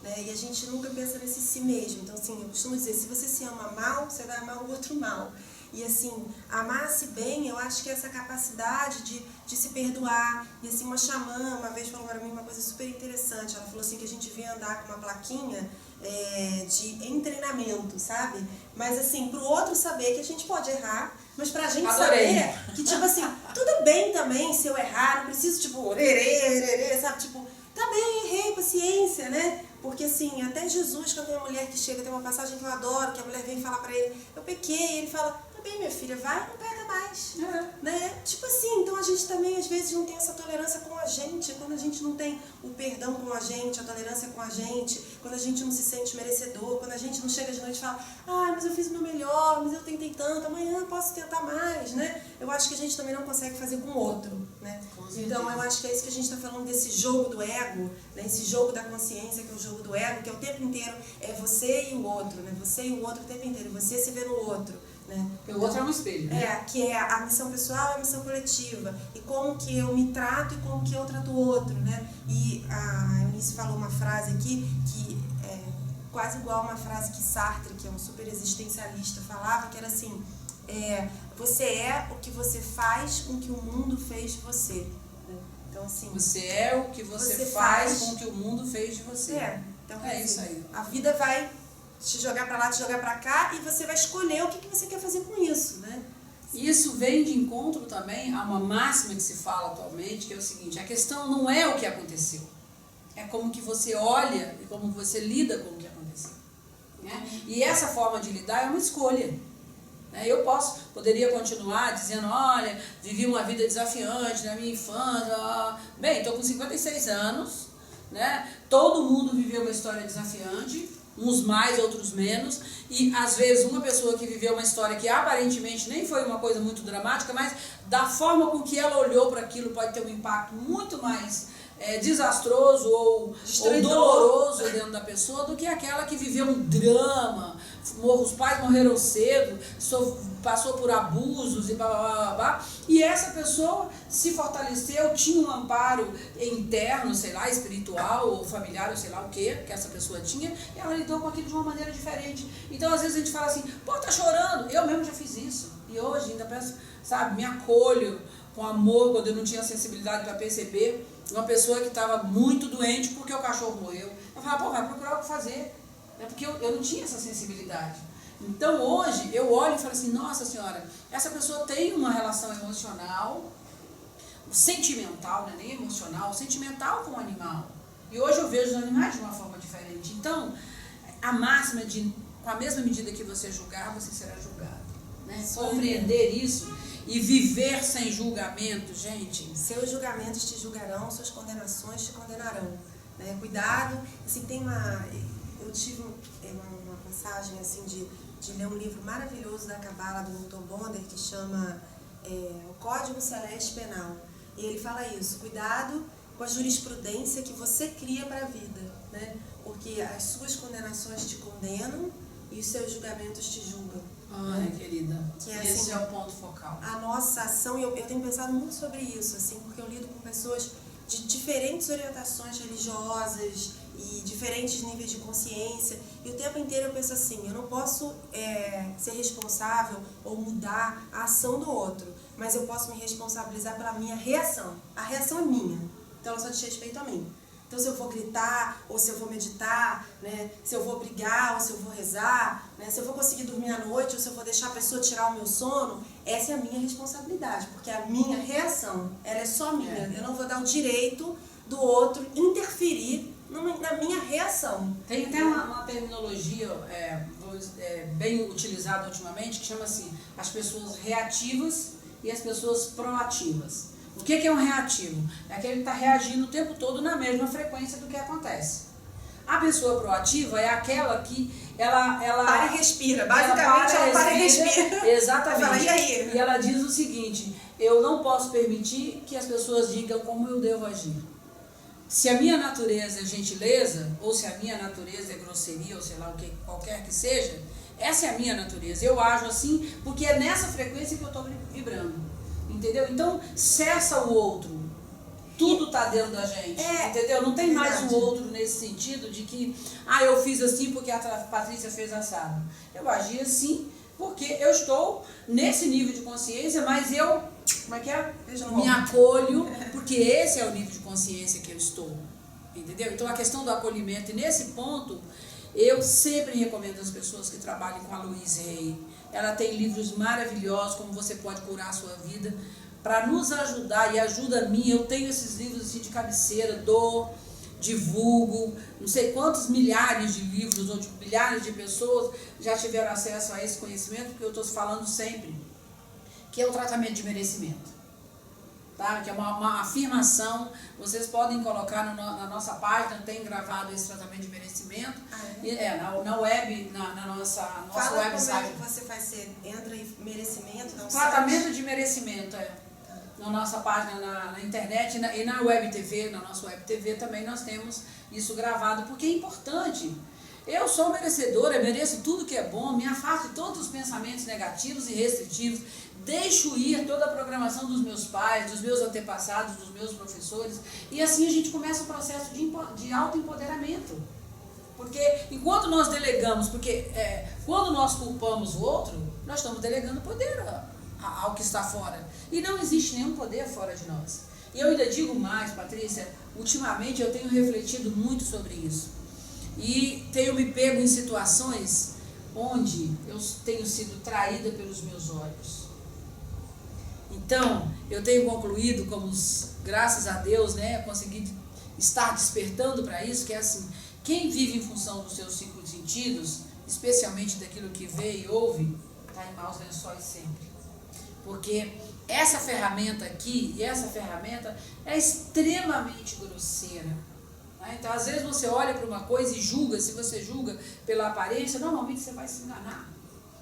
Né? E a gente nunca pensa nesse si mesmo. Então, assim, eu costumo dizer, se você se ama mal, você vai amar o outro mal. E assim, amar-se bem, eu acho que é essa capacidade de se perdoar. E assim, uma xamã uma vez falou para mim uma coisa super interessante. Ela falou assim que a gente devia andar com uma plaquinha em treinamento, sabe? Mas assim, pro outro saber que a gente pode errar, mas pra gente saber que, tipo assim, tudo bem também se eu errar, não preciso, tipo, sabe? Tipo, tá bem, errei, paciência, né? Porque assim, até Jesus, quando tem uma mulher que chega, tem uma passagem que eu adoro, que a mulher vem falar pra ele, eu pequei, ele fala, tá bem, minha filha, vai e não pega mais. É. Né? Tipo assim, então a gente também às vezes não tem essa tolerância com a gente, quando a gente não tem o perdão com a gente, a tolerância com a gente, quando a gente não se sente merecedor, quando a gente não chega de noite e fala, mas eu fiz o meu melhor, mas eu tentei tanto, amanhã eu posso tentar mais, né? Eu acho que a gente também não consegue fazer com o outro, né? Então eu acho que é isso que a gente está falando desse jogo do ego, né? Esse jogo da consciência, que é o jogo do ego, que é o tempo inteiro é você e o outro, né? Você e o outro o tempo inteiro, você se vê no outro. Né? Porque o outro é um espelho. Né? Que é a missão pessoal e a missão coletiva. E como que eu me trato e como que eu trato o outro. Né? E a Eunice falou uma frase aqui que é quase igual a uma frase que Sartre, que é um super existencialista, falava, que era assim, você é o que você faz com que o mundo fez de você. Né? Então, assim, você é o que você faz com que o mundo fez de você. Então, é isso aí. A vida vai te jogar para lá, te jogar para cá, e você vai escolher o que você quer fazer com isso, né? Isso vem de encontro também a uma máxima que se fala atualmente, que é o seguinte, a questão não é o que aconteceu, é como que você olha e como você lida com o que aconteceu. Né? E essa forma de lidar é uma escolha. Né? Eu poderia continuar dizendo, olha, vivi uma vida desafiante na minha infância, bem, estou com 56 anos, né? Todo mundo viveu uma história desafiante, uns mais, outros menos, e às vezes uma pessoa que viveu uma história que aparentemente nem foi uma coisa muito dramática, mas da forma com que ela olhou para aquilo pode ter um impacto muito mais desastroso ou doloroso dentro da pessoa do que aquela que viveu um drama, os pais morreram cedo, passou por abusos e blá, blá, blá, blá, e essa pessoa se fortaleceu, tinha um amparo interno, sei lá, espiritual ou familiar, ou sei lá o que essa pessoa tinha, e ela lidou com aquilo de uma maneira diferente. Então às vezes a gente fala assim, pô, tá chorando, eu mesmo já fiz isso, e hoje ainda penso, sabe, me acolho com amor, quando eu não tinha sensibilidade para perceber uma pessoa que estava muito doente porque o cachorro morreu. Eu falava, pô, vai procurar o que fazer. Porque eu não tinha essa sensibilidade. Então hoje eu olho e falo assim, nossa senhora, essa pessoa tem uma relação emocional, sentimental, não é nem emocional, sentimental com o animal. E hoje eu vejo os animais de uma forma diferente. Então, a máxima de, com a mesma medida que você julgar, você será julgado. Né? Compreender isso e viver sem julgamento, gente. Seus julgamentos te julgarão, suas condenações te condenarão. Né? Cuidado. Assim, eu tive uma passagem assim, de ler um livro maravilhoso da Cabala do Milton Bonder, que chama O Código Celeste Penal. E ele fala isso, cuidado com a jurisprudência que você cria para a vida. Né? Porque as suas condenações te condenam e os seus julgamentos te julgam. Ai, querida, que esse é o ponto focal. A nossa ação, eu tenho pensado muito sobre isso, assim, porque eu lido com pessoas de diferentes orientações religiosas e diferentes níveis de consciência, e o tempo inteiro eu penso assim, eu não posso ser responsável ou mudar a ação do outro, mas eu posso me responsabilizar pela minha reação. A reação é minha, então ela só diz respeito a mim. Então, se eu vou gritar, ou se eu vou meditar, né? Se eu vou brigar, ou se eu vou rezar, né? Se eu vou conseguir dormir à noite, ou se eu vou deixar a pessoa tirar o meu sono, essa é a minha responsabilidade, porque a minha reação, ela é só minha. Eu não vou dar o direito do outro interferir na minha reação. Tem até uma terminologia bem utilizada ultimamente, que chama assim, as pessoas reativas e as pessoas proativas. O que é um reativo? É aquele que está reagindo o tempo todo na mesma frequência do que acontece. A pessoa proativa é aquela que ela para e respira. Basicamente, ela para e respira. Exatamente. Fala, e aí? E ela diz o seguinte, eu não posso permitir que as pessoas digam como eu devo agir. Se a minha natureza é gentileza, ou se a minha natureza é grosseria, ou sei lá o que qualquer que seja, essa é a minha natureza. Eu ajo assim porque é nessa frequência que eu estou vibrando. Entendeu? Então, cessa o outro. Tudo está dentro da gente. Entendeu? Não tem mais o outro nesse sentido de que, eu fiz assim porque a Patrícia fez assado. Eu agi assim porque eu estou nesse nível de consciência, mas eu, me acolho, porque esse é o nível de consciência que eu estou. Entendeu? Então, a questão do acolhimento, e nesse ponto, eu sempre recomendo às pessoas que trabalhem com a Louise Hay. Ela tem livros maravilhosos, como você pode curar a sua vida, para nos ajudar, e ajuda a mim. Eu tenho esses livros assim, de cabeceira, dou, divulgo, não sei quantos milhares de livros ou de milhares de pessoas já tiveram acesso a esse conhecimento, porque eu estou falando sempre, que é o tratamento de merecimento. Tá? Que é uma afirmação, vocês podem colocar na nossa página, tem gravado esse tratamento de merecimento, na web, na nossa website. Como é que você faz? Você entra em merecimento? Tratamento de merecimento, na nossa página na internet e na web TV, na nossa web TV também nós temos isso gravado, porque é importante. Eu sou merecedora, eu mereço tudo que é bom, me afasto de todos os pensamentos negativos e restritivos, deixo ir toda a programação dos meus pais, dos meus antepassados, dos meus professores, e assim a gente começa o processo de autoempoderamento. Porque enquanto nós delegamos, quando nós culpamos o outro, nós estamos delegando poder ao que está fora. E não existe nenhum poder fora de nós. E eu ainda digo mais, Patrícia, ultimamente eu tenho refletido muito sobre isso. E tenho me pego em situações onde eu tenho sido traída pelos meus olhos. Então, eu tenho concluído, graças a Deus, consegui estar despertando para isso, que é assim, quem vive em função dos seus cinco sentidos, especialmente daquilo que vê e ouve, está em maus lençóis sempre. Porque essa ferramenta aqui, é extremamente grosseira. Então, às vezes você olha para uma coisa e julga, se você julga pela aparência, normalmente você vai se enganar.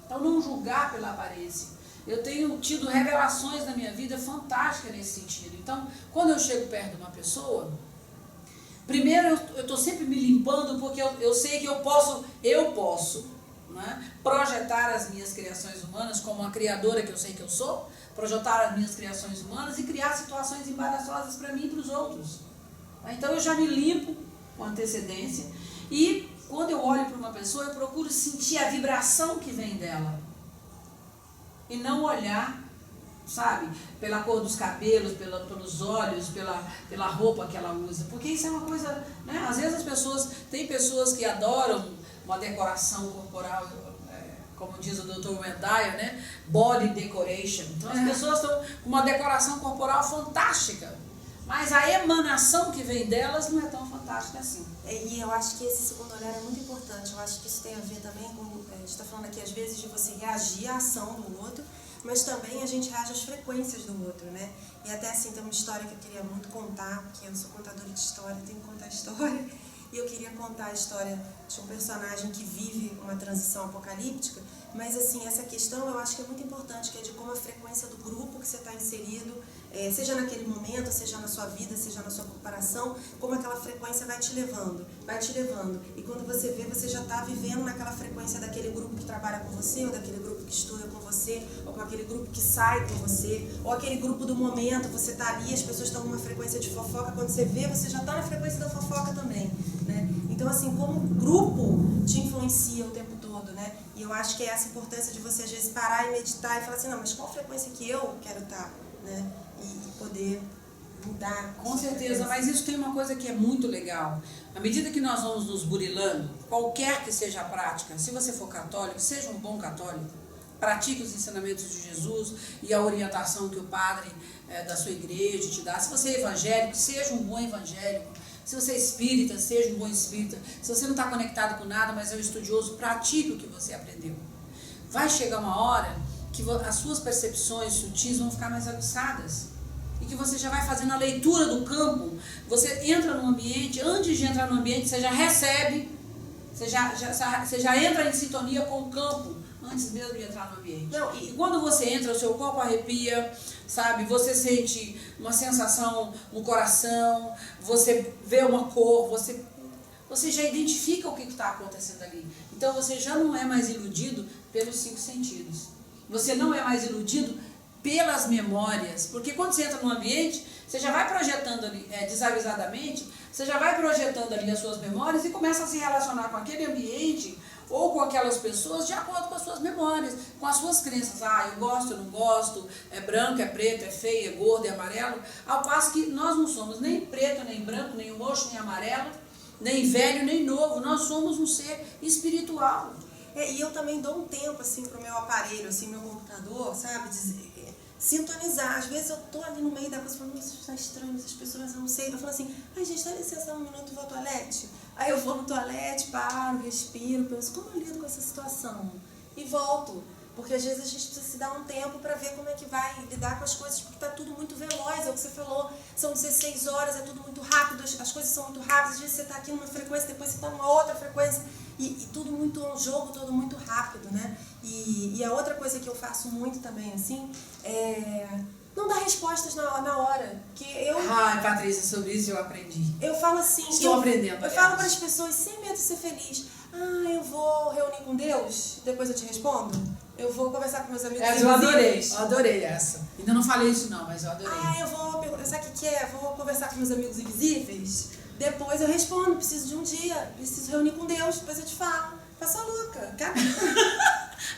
Então, não julgar pela aparência. Eu tenho tido revelações na minha vida fantásticas nesse sentido. Então, quando eu chego perto de uma pessoa, primeiro eu estou sempre me limpando, porque eu sei que eu posso projetar as minhas criações humanas como uma criadora que eu sei que eu sou, projetar as minhas criações humanas e criar situações embaraçosas para mim e para os outros. Então eu já me limpo com antecedência e quando eu olho para uma pessoa eu procuro sentir a vibração que vem dela e não olhar, sabe, pela cor dos cabelos, pelos olhos, pela roupa que ela usa, porque isso é uma coisa, às vezes tem pessoas que adoram uma decoração corporal, como diz o Dr. Wendell, body decoration. Então as pessoas estão com uma decoração corporal fantástica, mas a emanação que vem delas não é tão fantástica assim. E eu acho que esse segundo olhar é muito importante. Eu acho que isso tem a ver também com, a gente está falando aqui às vezes de você reagir à ação do outro, mas também a gente reage às frequências do outro, E até assim, tem uma história que eu queria muito contar, porque eu sou contadora de história, tenho que contar a história, e eu queria contar a história de um personagem que vive uma transição apocalíptica, mas assim, essa questão eu acho que é muito importante, que é de como a frequência do grupo que você está inserido, seja naquele momento, seja na sua vida, seja na sua comparação, como aquela frequência vai te levando, e quando você vê, você já está vivendo naquela frequência daquele grupo que trabalha com você, ou daquele grupo que estuda com você, ou com aquele grupo que sai com você, ou aquele grupo do momento, você está ali, as pessoas estão numa frequência de fofoca, quando você vê, você já está na frequência da fofoca também, Então assim, como o grupo te influencia o tempo todo, E eu acho que é essa importância de você às vezes parar e meditar e falar assim, não, mas qual frequência que eu quero estar, E poder mudar. Com certeza, mas isso tem uma coisa que é muito legal. À medida que nós vamos nos burilando, qualquer que seja a prática, se você for católico, seja um bom católico, pratique os ensinamentos de Jesus e a orientação que o padre da sua igreja te dá. Se você é evangélico, seja um bom evangélico. Se você é espírita, seja um bom espírita. Se você não está conectado com nada, mas é um estudioso, pratique o que você aprendeu. Vai chegar uma hora que as suas percepções sutis vão ficar mais aguçadas. E que você já vai fazendo a leitura do campo. Você entra no ambiente, antes de entrar no ambiente, você já recebe, você já entra em sintonia com o campo, antes mesmo de entrar no ambiente. Não, e quando você entra, o seu corpo arrepia, sabe? Você sente uma sensação no coração, você vê uma cor, você já identifica o que está acontecendo ali. Então você já não é mais iludido pelos cinco sentidos. Você não é mais iludido pelas memórias, porque quando você entra no ambiente, você já vai projetando ali, desavisadamente, você já vai projetando ali as suas memórias e começa a se relacionar com aquele ambiente ou com aquelas pessoas de acordo com as suas memórias, com as suas crenças. Eu gosto, eu não gosto, é branco, é preto, é feio, é gordo, é amarelo, ao passo que nós não somos nem preto, nem branco, nem roxo, nem amarelo, nem velho, nem novo, nós somos um ser espiritual. E eu também dou um tempo, assim, pro meu aparelho, assim, meu computador, sabe? Sintonizar. Às vezes eu tô ali no meio da coisa falando, isso está estranho, essas pessoas, eu não sei. Eu falo assim, ai gente, dá licença um minuto, vou ao toalete. Aí eu vou no toalete, paro, respiro, penso, como eu lido com essa situação? E volto. Porque às vezes a gente precisa se dar um tempo para ver como é que vai lidar com as coisas, porque está tudo muito veloz, é o que você falou, são 16 horas, é tudo muito rápido, as coisas são muito rápidas, às vezes você está aqui numa frequência, depois você está numa outra frequência, e tudo muito, um jogo todo muito rápido, né? E a outra coisa que eu faço muito também, assim, é não dar respostas na hora. Que Ai, Patrícia, sobre isso eu aprendi. Eu falo assim... Estou aprendendo. Eu falo para as pessoas, sem medo de ser feliz, eu vou reunir com Deus, depois eu te respondo. Eu vou conversar com meus amigos invisíveis. Eu adorei essa. Ainda não falei isso não, mas eu adorei. Eu vou perguntar, sabe o que é? Vou conversar com meus amigos invisíveis, depois eu respondo, preciso de um dia, preciso reunir com Deus, depois eu te falo. Faça louca, cara.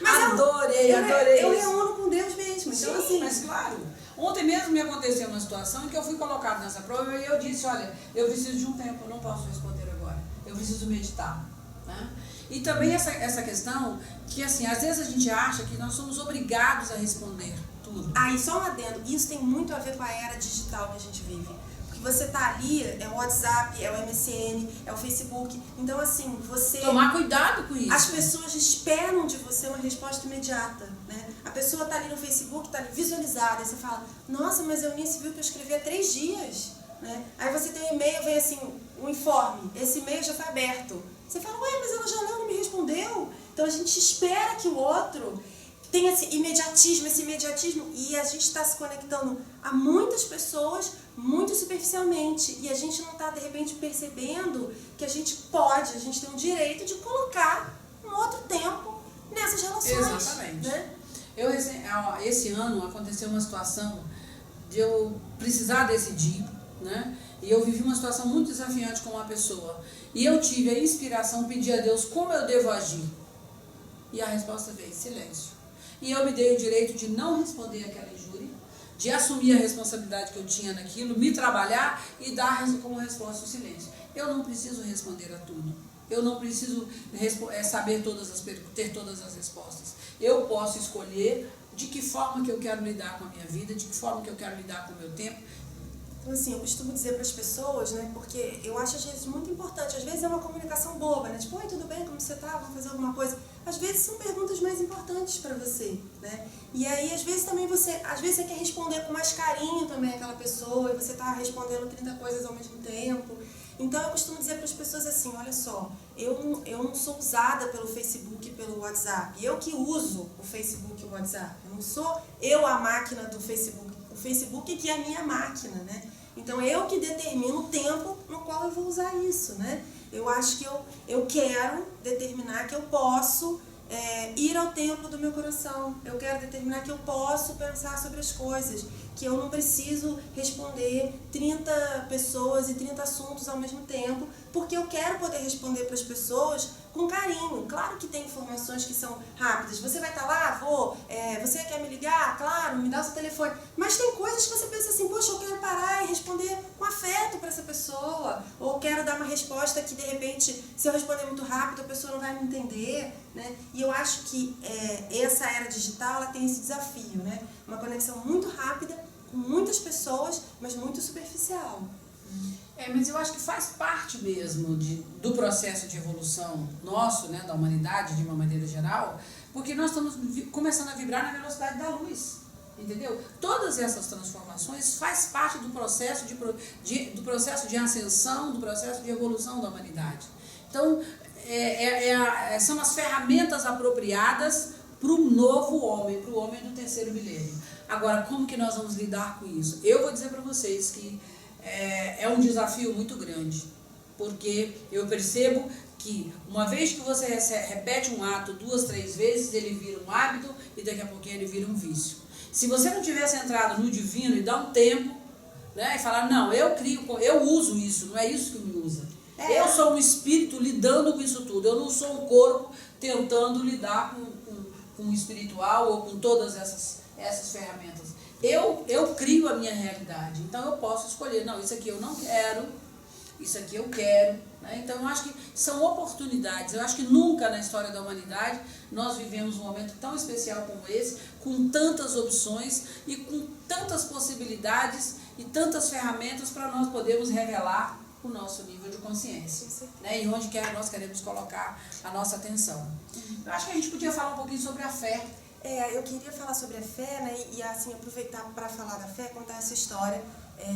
Mas adorei eu isso. reúno com Deus mesmo. Sim, então, assim, mas claro. Ontem mesmo me aconteceu uma situação em que eu fui colocado nessa prova e eu disse, olha, eu preciso de um tempo, eu não posso responder agora. Eu preciso meditar. Né? E também essa questão que, assim, às vezes a gente acha que nós somos obrigados a responder tudo. E só um adendo, isso tem muito a ver com a era digital que a gente vive. Porque você tá ali, é o WhatsApp, é o MSN, é o Facebook. Então, assim, você... Tomar cuidado com isso. As pessoas esperam de você uma resposta imediata, né? A pessoa tá ali no Facebook, tá ali visualizada, aí você fala, nossa, mas a Eunice viu que eu escrevi há 3 dias, né? Aí você tem um e-mail, vem assim, um informe, esse e-mail já foi aberto. Você fala, ué, mas ela já não me respondeu. Então a gente espera que o outro tenha esse imediatismo, e a gente está se conectando a muitas pessoas muito superficialmente, e a gente não está de repente percebendo que a gente tem o direito de colocar um outro tempo nessas relações. Exatamente. Né? Esse ano aconteceu uma situação de eu precisar decidir, né? E eu vivi uma situação muito desafiante com uma pessoa. E eu tive a inspiração, pedi a Deus como eu devo agir. E a resposta veio, silêncio. E eu me dei o direito de não responder aquela injúria, de assumir a responsabilidade que eu tinha naquilo, me trabalhar e dar como resposta o silêncio. Eu não preciso responder a tudo. Eu não preciso saber ter todas as respostas. Eu posso escolher de que forma que eu quero lidar com a minha vida, de que forma que eu quero lidar com o meu tempo. Então, assim, eu costumo dizer para as pessoas, né, porque eu acho às vezes muito importante, às vezes é uma comunicação boba, né, tipo, oi, tudo bem, como você tá, vamos fazer alguma coisa. Às vezes são perguntas mais importantes para você, né, e aí às vezes também você quer responder com mais carinho também aquela pessoa, e você tá respondendo 30 coisas ao mesmo tempo. Então eu costumo dizer para as pessoas assim, olha só, eu não sou usada pelo Facebook e pelo WhatsApp, eu que uso o Facebook e o WhatsApp, eu não sou eu a máquina do Facebook, o Facebook que é a minha máquina, né? Então eu que determino o tempo no qual eu vou usar isso, né? Eu acho que eu quero determinar que eu posso ir ao templo do meu coração, eu quero determinar que eu posso pensar sobre as coisas, que eu não preciso responder 30 pessoas e 30 assuntos ao mesmo tempo, porque eu quero poder responder para as pessoas com carinho. Claro que tem informações que são rápidas. Você vai estar lá? Vou. Você quer me ligar? Claro, me dá o seu telefone. Mas tem coisas que você pensa assim, poxa, eu quero parar e responder com afeto para essa pessoa. Ou quero dar uma resposta que, de repente, se eu responder muito rápido, a pessoa não vai me entender, né? E eu acho que essa era digital, ela tem esse desafio, né? Uma conexão muito rápida, com muitas pessoas, mas muito superficial. Mas eu acho que faz parte mesmo do processo de evolução nosso, né, da humanidade de uma maneira geral, porque nós estamos começando a vibrar na velocidade da luz, entendeu? Todas essas transformações faz parte do processo do processo de ascensão, do processo de evolução da humanidade. Então, são as ferramentas apropriadas para o novo homem, para o homem do terceiro milênio. Agora, como que nós vamos lidar com isso? Eu vou dizer para vocês que é um desafio muito grande, porque eu percebo que uma vez que você repete um ato 2, 3 vezes, ele vira um hábito e daqui a pouquinho ele vira um vício. Se você não tivesse entrado no divino e dar um tempo, né, e falar, não, eu uso isso, não é isso que me usa. Eu sou um espírito lidando com isso tudo, eu não sou um corpo tentando lidar com o espiritual ou com todas essas ferramentas. Eu crio a minha realidade, então eu posso escolher, não, isso aqui eu não quero, isso aqui eu quero, né? Então eu acho que são oportunidades. Eu acho que nunca na história da humanidade nós vivemos um momento tão especial como esse, com tantas opções e com tantas possibilidades e tantas ferramentas para nós podermos revelar o nosso nível de consciência, né? E onde nós queremos colocar a nossa atenção. Eu acho que a gente podia falar um pouquinho sobre a fé. Eu queria falar sobre a fé, né, e assim, aproveitar para falar da fé, contar essa história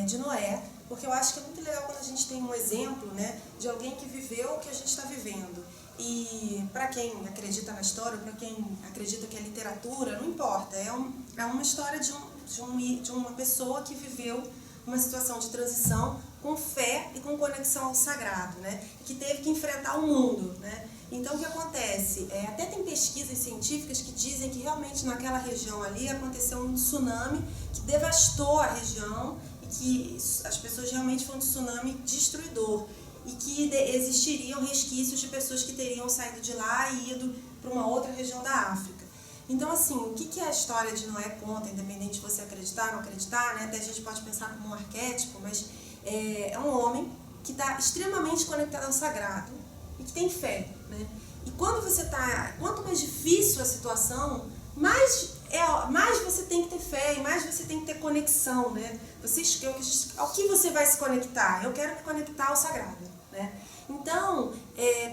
de Noé, porque eu acho que é muito legal quando a gente tem um exemplo, né, de alguém que viveu o que a gente está vivendo. E para quem acredita na história, para quem acredita que é literatura, não importa, é uma história de uma pessoa que viveu uma situação de transição com fé e com conexão ao sagrado, né, que teve que enfrentar o mundo, né. Então, o que acontece? Até tem pesquisas científicas que dizem que realmente naquela região ali aconteceu um tsunami que devastou a região e que as pessoas realmente foi um tsunami destruidor e que existiriam resquícios de pessoas que teriam saído de lá e ido para uma outra região da África. Então, assim, o que a história de Noé conta, independente de você acreditar ou não acreditar, né? Até a gente pode pensar como um arquétipo, mas é um homem que está extremamente conectado ao sagrado e que tem fé, né? E quando quanto mais difícil a situação, mais você tem que ter fé e mais você tem que ter conexão, né? Ao que você vai se conectar? Eu quero me conectar ao sagrado, né? Então,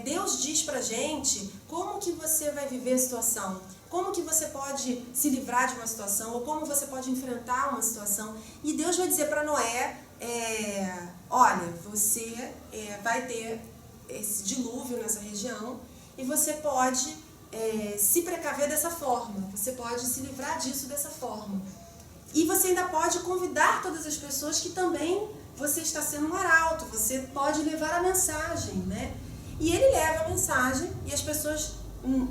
Deus diz pra gente como que você vai viver a situação, como que você pode se livrar de uma situação ou como você pode enfrentar uma situação. E Deus vai dizer para Noé, olha, você vai ter esse dilúvio nessa região e você pode se precaver dessa forma, você pode se livrar disso dessa forma. E você ainda pode convidar todas as pessoas que também você está sendo um arauto, você pode levar a mensagem, né? E ele leva a mensagem e as pessoas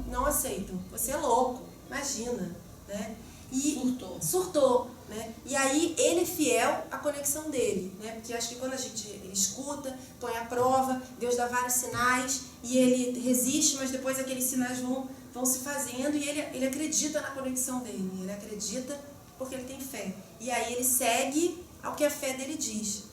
não aceitam. Você é louco, imagina, né? E surtou, né? E aí ele é fiel à conexão dele, né? Porque acho que quando ele escuta, põe à prova, Deus dá vários sinais e ele resiste, mas depois aqueles sinais vão se fazendo e ele acredita na conexão dele, ele acredita porque ele tem fé. E aí ele segue ao que a fé dele diz.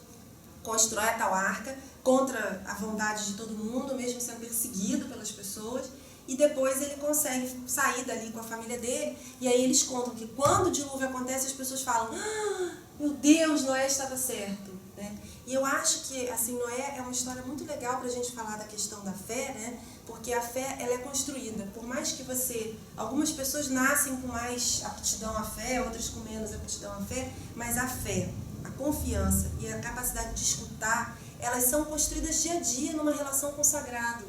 Constrói a tal arca contra a vontade de todo mundo, mesmo sendo perseguido pelas pessoas. E depois ele consegue sair dali com a família dele. E aí eles contam que quando o dilúvio acontece, as pessoas falam: meu Deus, Noé estava certo, né? E eu acho que assim, Noé é uma história muito legal para a gente falar da questão da fé, né? Porque a fé ela é construída. Por mais que algumas pessoas nascem com mais aptidão à fé, outras com menos aptidão à fé, mas a fé, a confiança e a capacidade de escutar, elas são construídas dia a dia numa relação com o sagrado.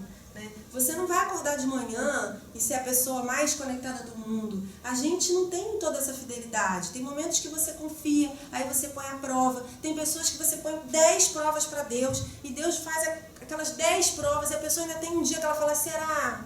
Você não vai acordar de manhã e ser a pessoa mais conectada do mundo. A gente não tem toda essa fidelidade. Tem momentos que você confia, aí você põe a prova. Tem pessoas que você põe 10 provas para Deus e Deus faz aquelas 10 provas e a pessoa ainda tem um dia que ela fala: será?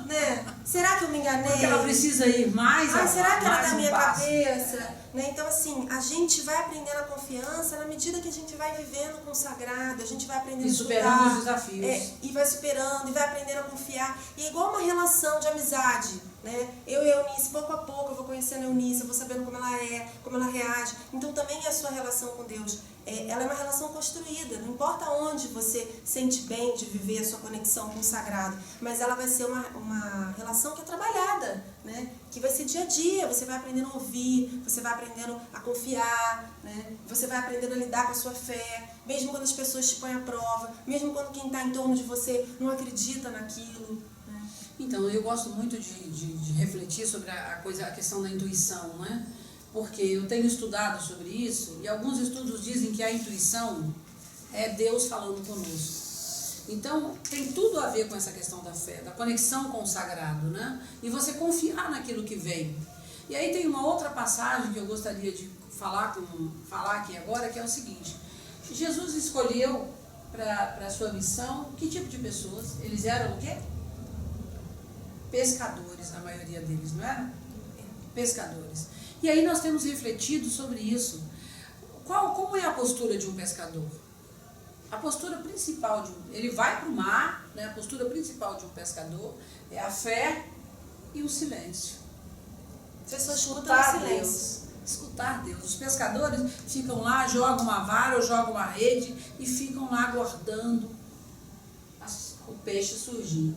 Né? Será que eu me enganei? Porque ela precisa ir mais será que ela dá minha cabeça? Né? Então, assim, a gente vai aprendendo a confiança na medida que a gente vai vivendo com o sagrado, a gente vai aprendendo a superando os desafios. E vai superando, e vai aprendendo a confiar. E é igual uma relação de amizade, né? Eu e a Eunice, pouco a pouco, eu vou conhecendo a Eunice, eu vou sabendo como ela é, como ela reage. Então, também a sua relação com Deus, ela é uma relação construída. Não importa onde você sente bem de viver a sua conexão com o sagrado, mas ela vai ser uma relação que é trabalhada, né? Que vai ser dia a dia, você vai aprendendo a ouvir, você vai aprendendo a confiar, né? Você vai aprendendo a lidar com a sua fé, mesmo quando as pessoas te põem à prova, mesmo quando quem está em torno de você não acredita naquilo, né? Então, eu gosto muito de refletir sobre a questão da intuição, né? Porque eu tenho estudado sobre isso e alguns estudos dizem que a intuição é Deus falando conosco. Então, tem tudo a ver com essa questão da fé, da conexão com o sagrado, né? E você confiar naquilo que vem. E aí tem uma outra passagem que eu gostaria de falar aqui agora, que é o seguinte: Jesus escolheu para a sua missão que tipo de pessoas? Eles eram o quê? Pescadores, a maioria deles, não era? Pescadores. E aí nós temos refletido sobre isso. Como é a postura de um pescador? A postura principal ele vai para o mar, né? A postura principal de um pescador é a fé e o silêncio. Você só escuta no silêncio. Deus, escutar Deus. Os pescadores ficam lá, jogam uma vara ou jogam uma rede e ficam lá aguardando o peixe surgir.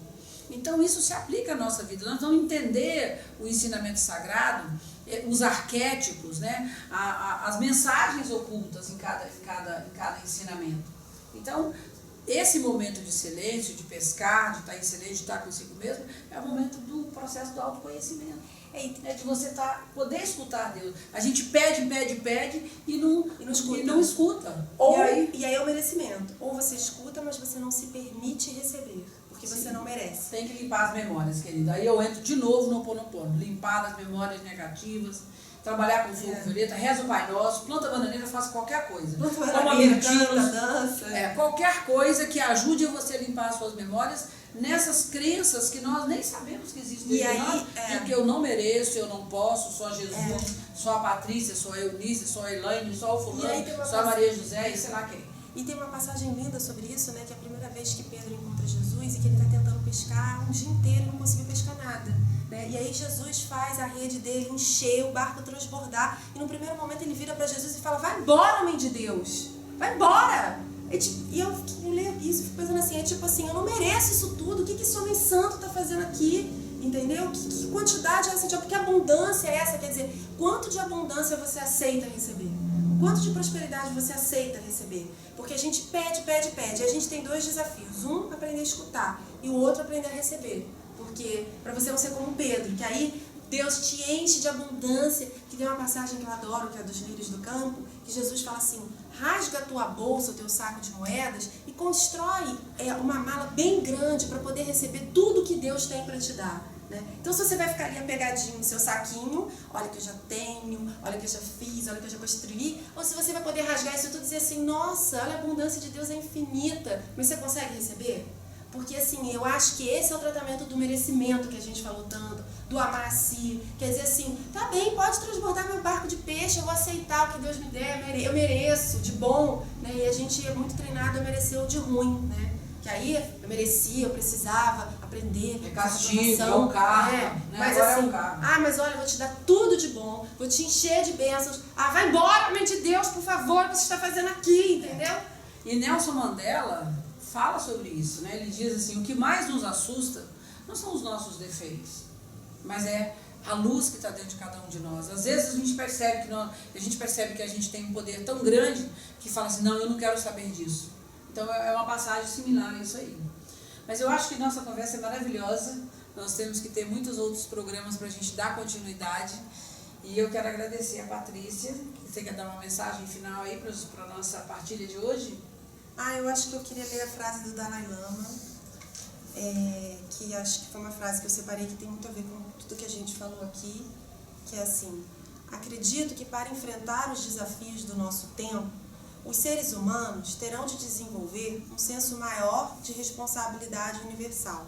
Então isso se aplica à nossa vida. Nós vamos entender o ensinamento sagrado, os arquétipos, né? As mensagens ocultas em cada ensinamento. Então, esse momento de silêncio, de pescar, de estar em silêncio, de estar consigo mesmo, é o momento do processo do autoconhecimento. É de você poder escutar Deus. A gente pede e não escuta. E aí é o merecimento. Ou você escuta, mas você não se permite receber, porque você não merece. Tem que limpar as memórias, querido. Aí eu entro de novo no Ho'oponopono. Limpar as memórias negativas, trabalhar com fogo violeta, reza o Pai Nosso, planta bananeira, faça qualquer coisa. Toma mentiras, dança. Qualquer coisa que ajude você a limpar as suas memórias nessas crenças que nós nem sabemos que existem dentro de nós, de que eu não mereço, eu não posso, só Jesus, só a Patrícia, só a Eunice, só a Elaine, só o fulano, só a Maria José e sei lá quem. E tem uma passagem linda sobre isso, né, que é a primeira vez que Pedro encontra Jesus e que ele está tentando pescar um dia inteiro e não conseguiu pescar nada. Né? E aí Jesus faz a rede dele encher, o barco transbordar, e no primeiro momento ele vira para Jesus e fala: vai embora, homem de Deus, vai embora. E eu leio isso e fico pensando assim, tipo assim, eu não mereço isso tudo, o que esse homem santo está fazendo aqui? Entendeu? Que quantidade é essa? Que abundância é essa? Quer dizer, quanto de abundância você aceita receber? Quanto de prosperidade você aceita receber? Porque a gente pede. E a gente tem dois desafios. Um, aprender a escutar. E o outro, aprender a receber. Porque, para você não ser como Pedro, que aí Deus te enche de abundância. Que tem uma passagem que eu adoro, que é dos lírios do campo, que Jesus fala assim: rasga a tua bolsa, o teu saco de moedas e constrói uma mala bem grande para poder receber tudo que Deus tem para te dar. Né? Então, se você vai ficar ali apegadinho no seu saquinho, olha que eu já tenho, olha que eu já fiz, olha que eu já construí, ou se você vai poder rasgar isso tudo e dizer assim: nossa, olha, a abundância de Deus é infinita, mas você consegue receber? Porque assim, eu acho que esse é o tratamento do merecimento que a gente falou tanto, do amar a si. Quer dizer assim, tá bem, pode transbordar meu barco de peixe, eu vou aceitar o que Deus me der, eu mereço de bom, né? E a gente é muito treinado a merecer o de ruim, né? Que aí eu merecia, eu precisava aprender. É castigo, é um karma, né? Mas agora assim, é um karma. mas olha, eu vou te dar tudo de bom, vou te encher de bênçãos. Vai embora, homem de Deus, por favor, o que você está fazendo aqui, entendeu? E Nelson Mandela fala sobre isso, né? Ele diz assim: o que mais nos assusta não são os nossos defeitos, mas é a luz que está dentro de cada um de nós. Às vezes a gente percebe que a gente tem um poder tão grande que fala assim: não, eu não quero saber disso. Então é uma passagem similar a isso aí. Mas eu acho que nossa conversa é maravilhosa. Nós temos que ter muitos outros programas para a gente dar continuidade. E eu quero agradecer a Patrícia. Você quer dar uma mensagem final aí para a nossa partilha de hoje? Eu acho que eu queria ler a frase do Dalai Lama, que acho que foi uma frase que eu separei que tem muito a ver com tudo que a gente falou aqui, que é assim: acredito que para enfrentar os desafios do nosso tempo, os seres humanos terão de desenvolver um senso maior de responsabilidade universal.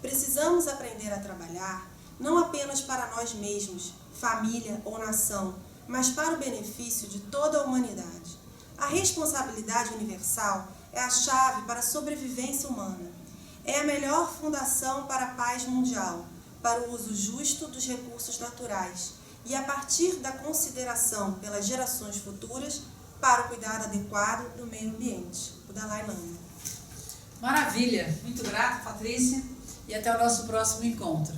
Precisamos aprender a trabalhar não apenas para nós mesmos, família ou nação, mas para o benefício de toda a humanidade. A responsabilidade universal é a chave para a sobrevivência humana. É a melhor fundação para a paz mundial, para o uso justo dos recursos naturais e, a partir da consideração pelas gerações futuras, para o cuidado adequado do meio ambiente. O Dalai Lama. Maravilha! Muito grata, Patrícia, e até o nosso próximo encontro.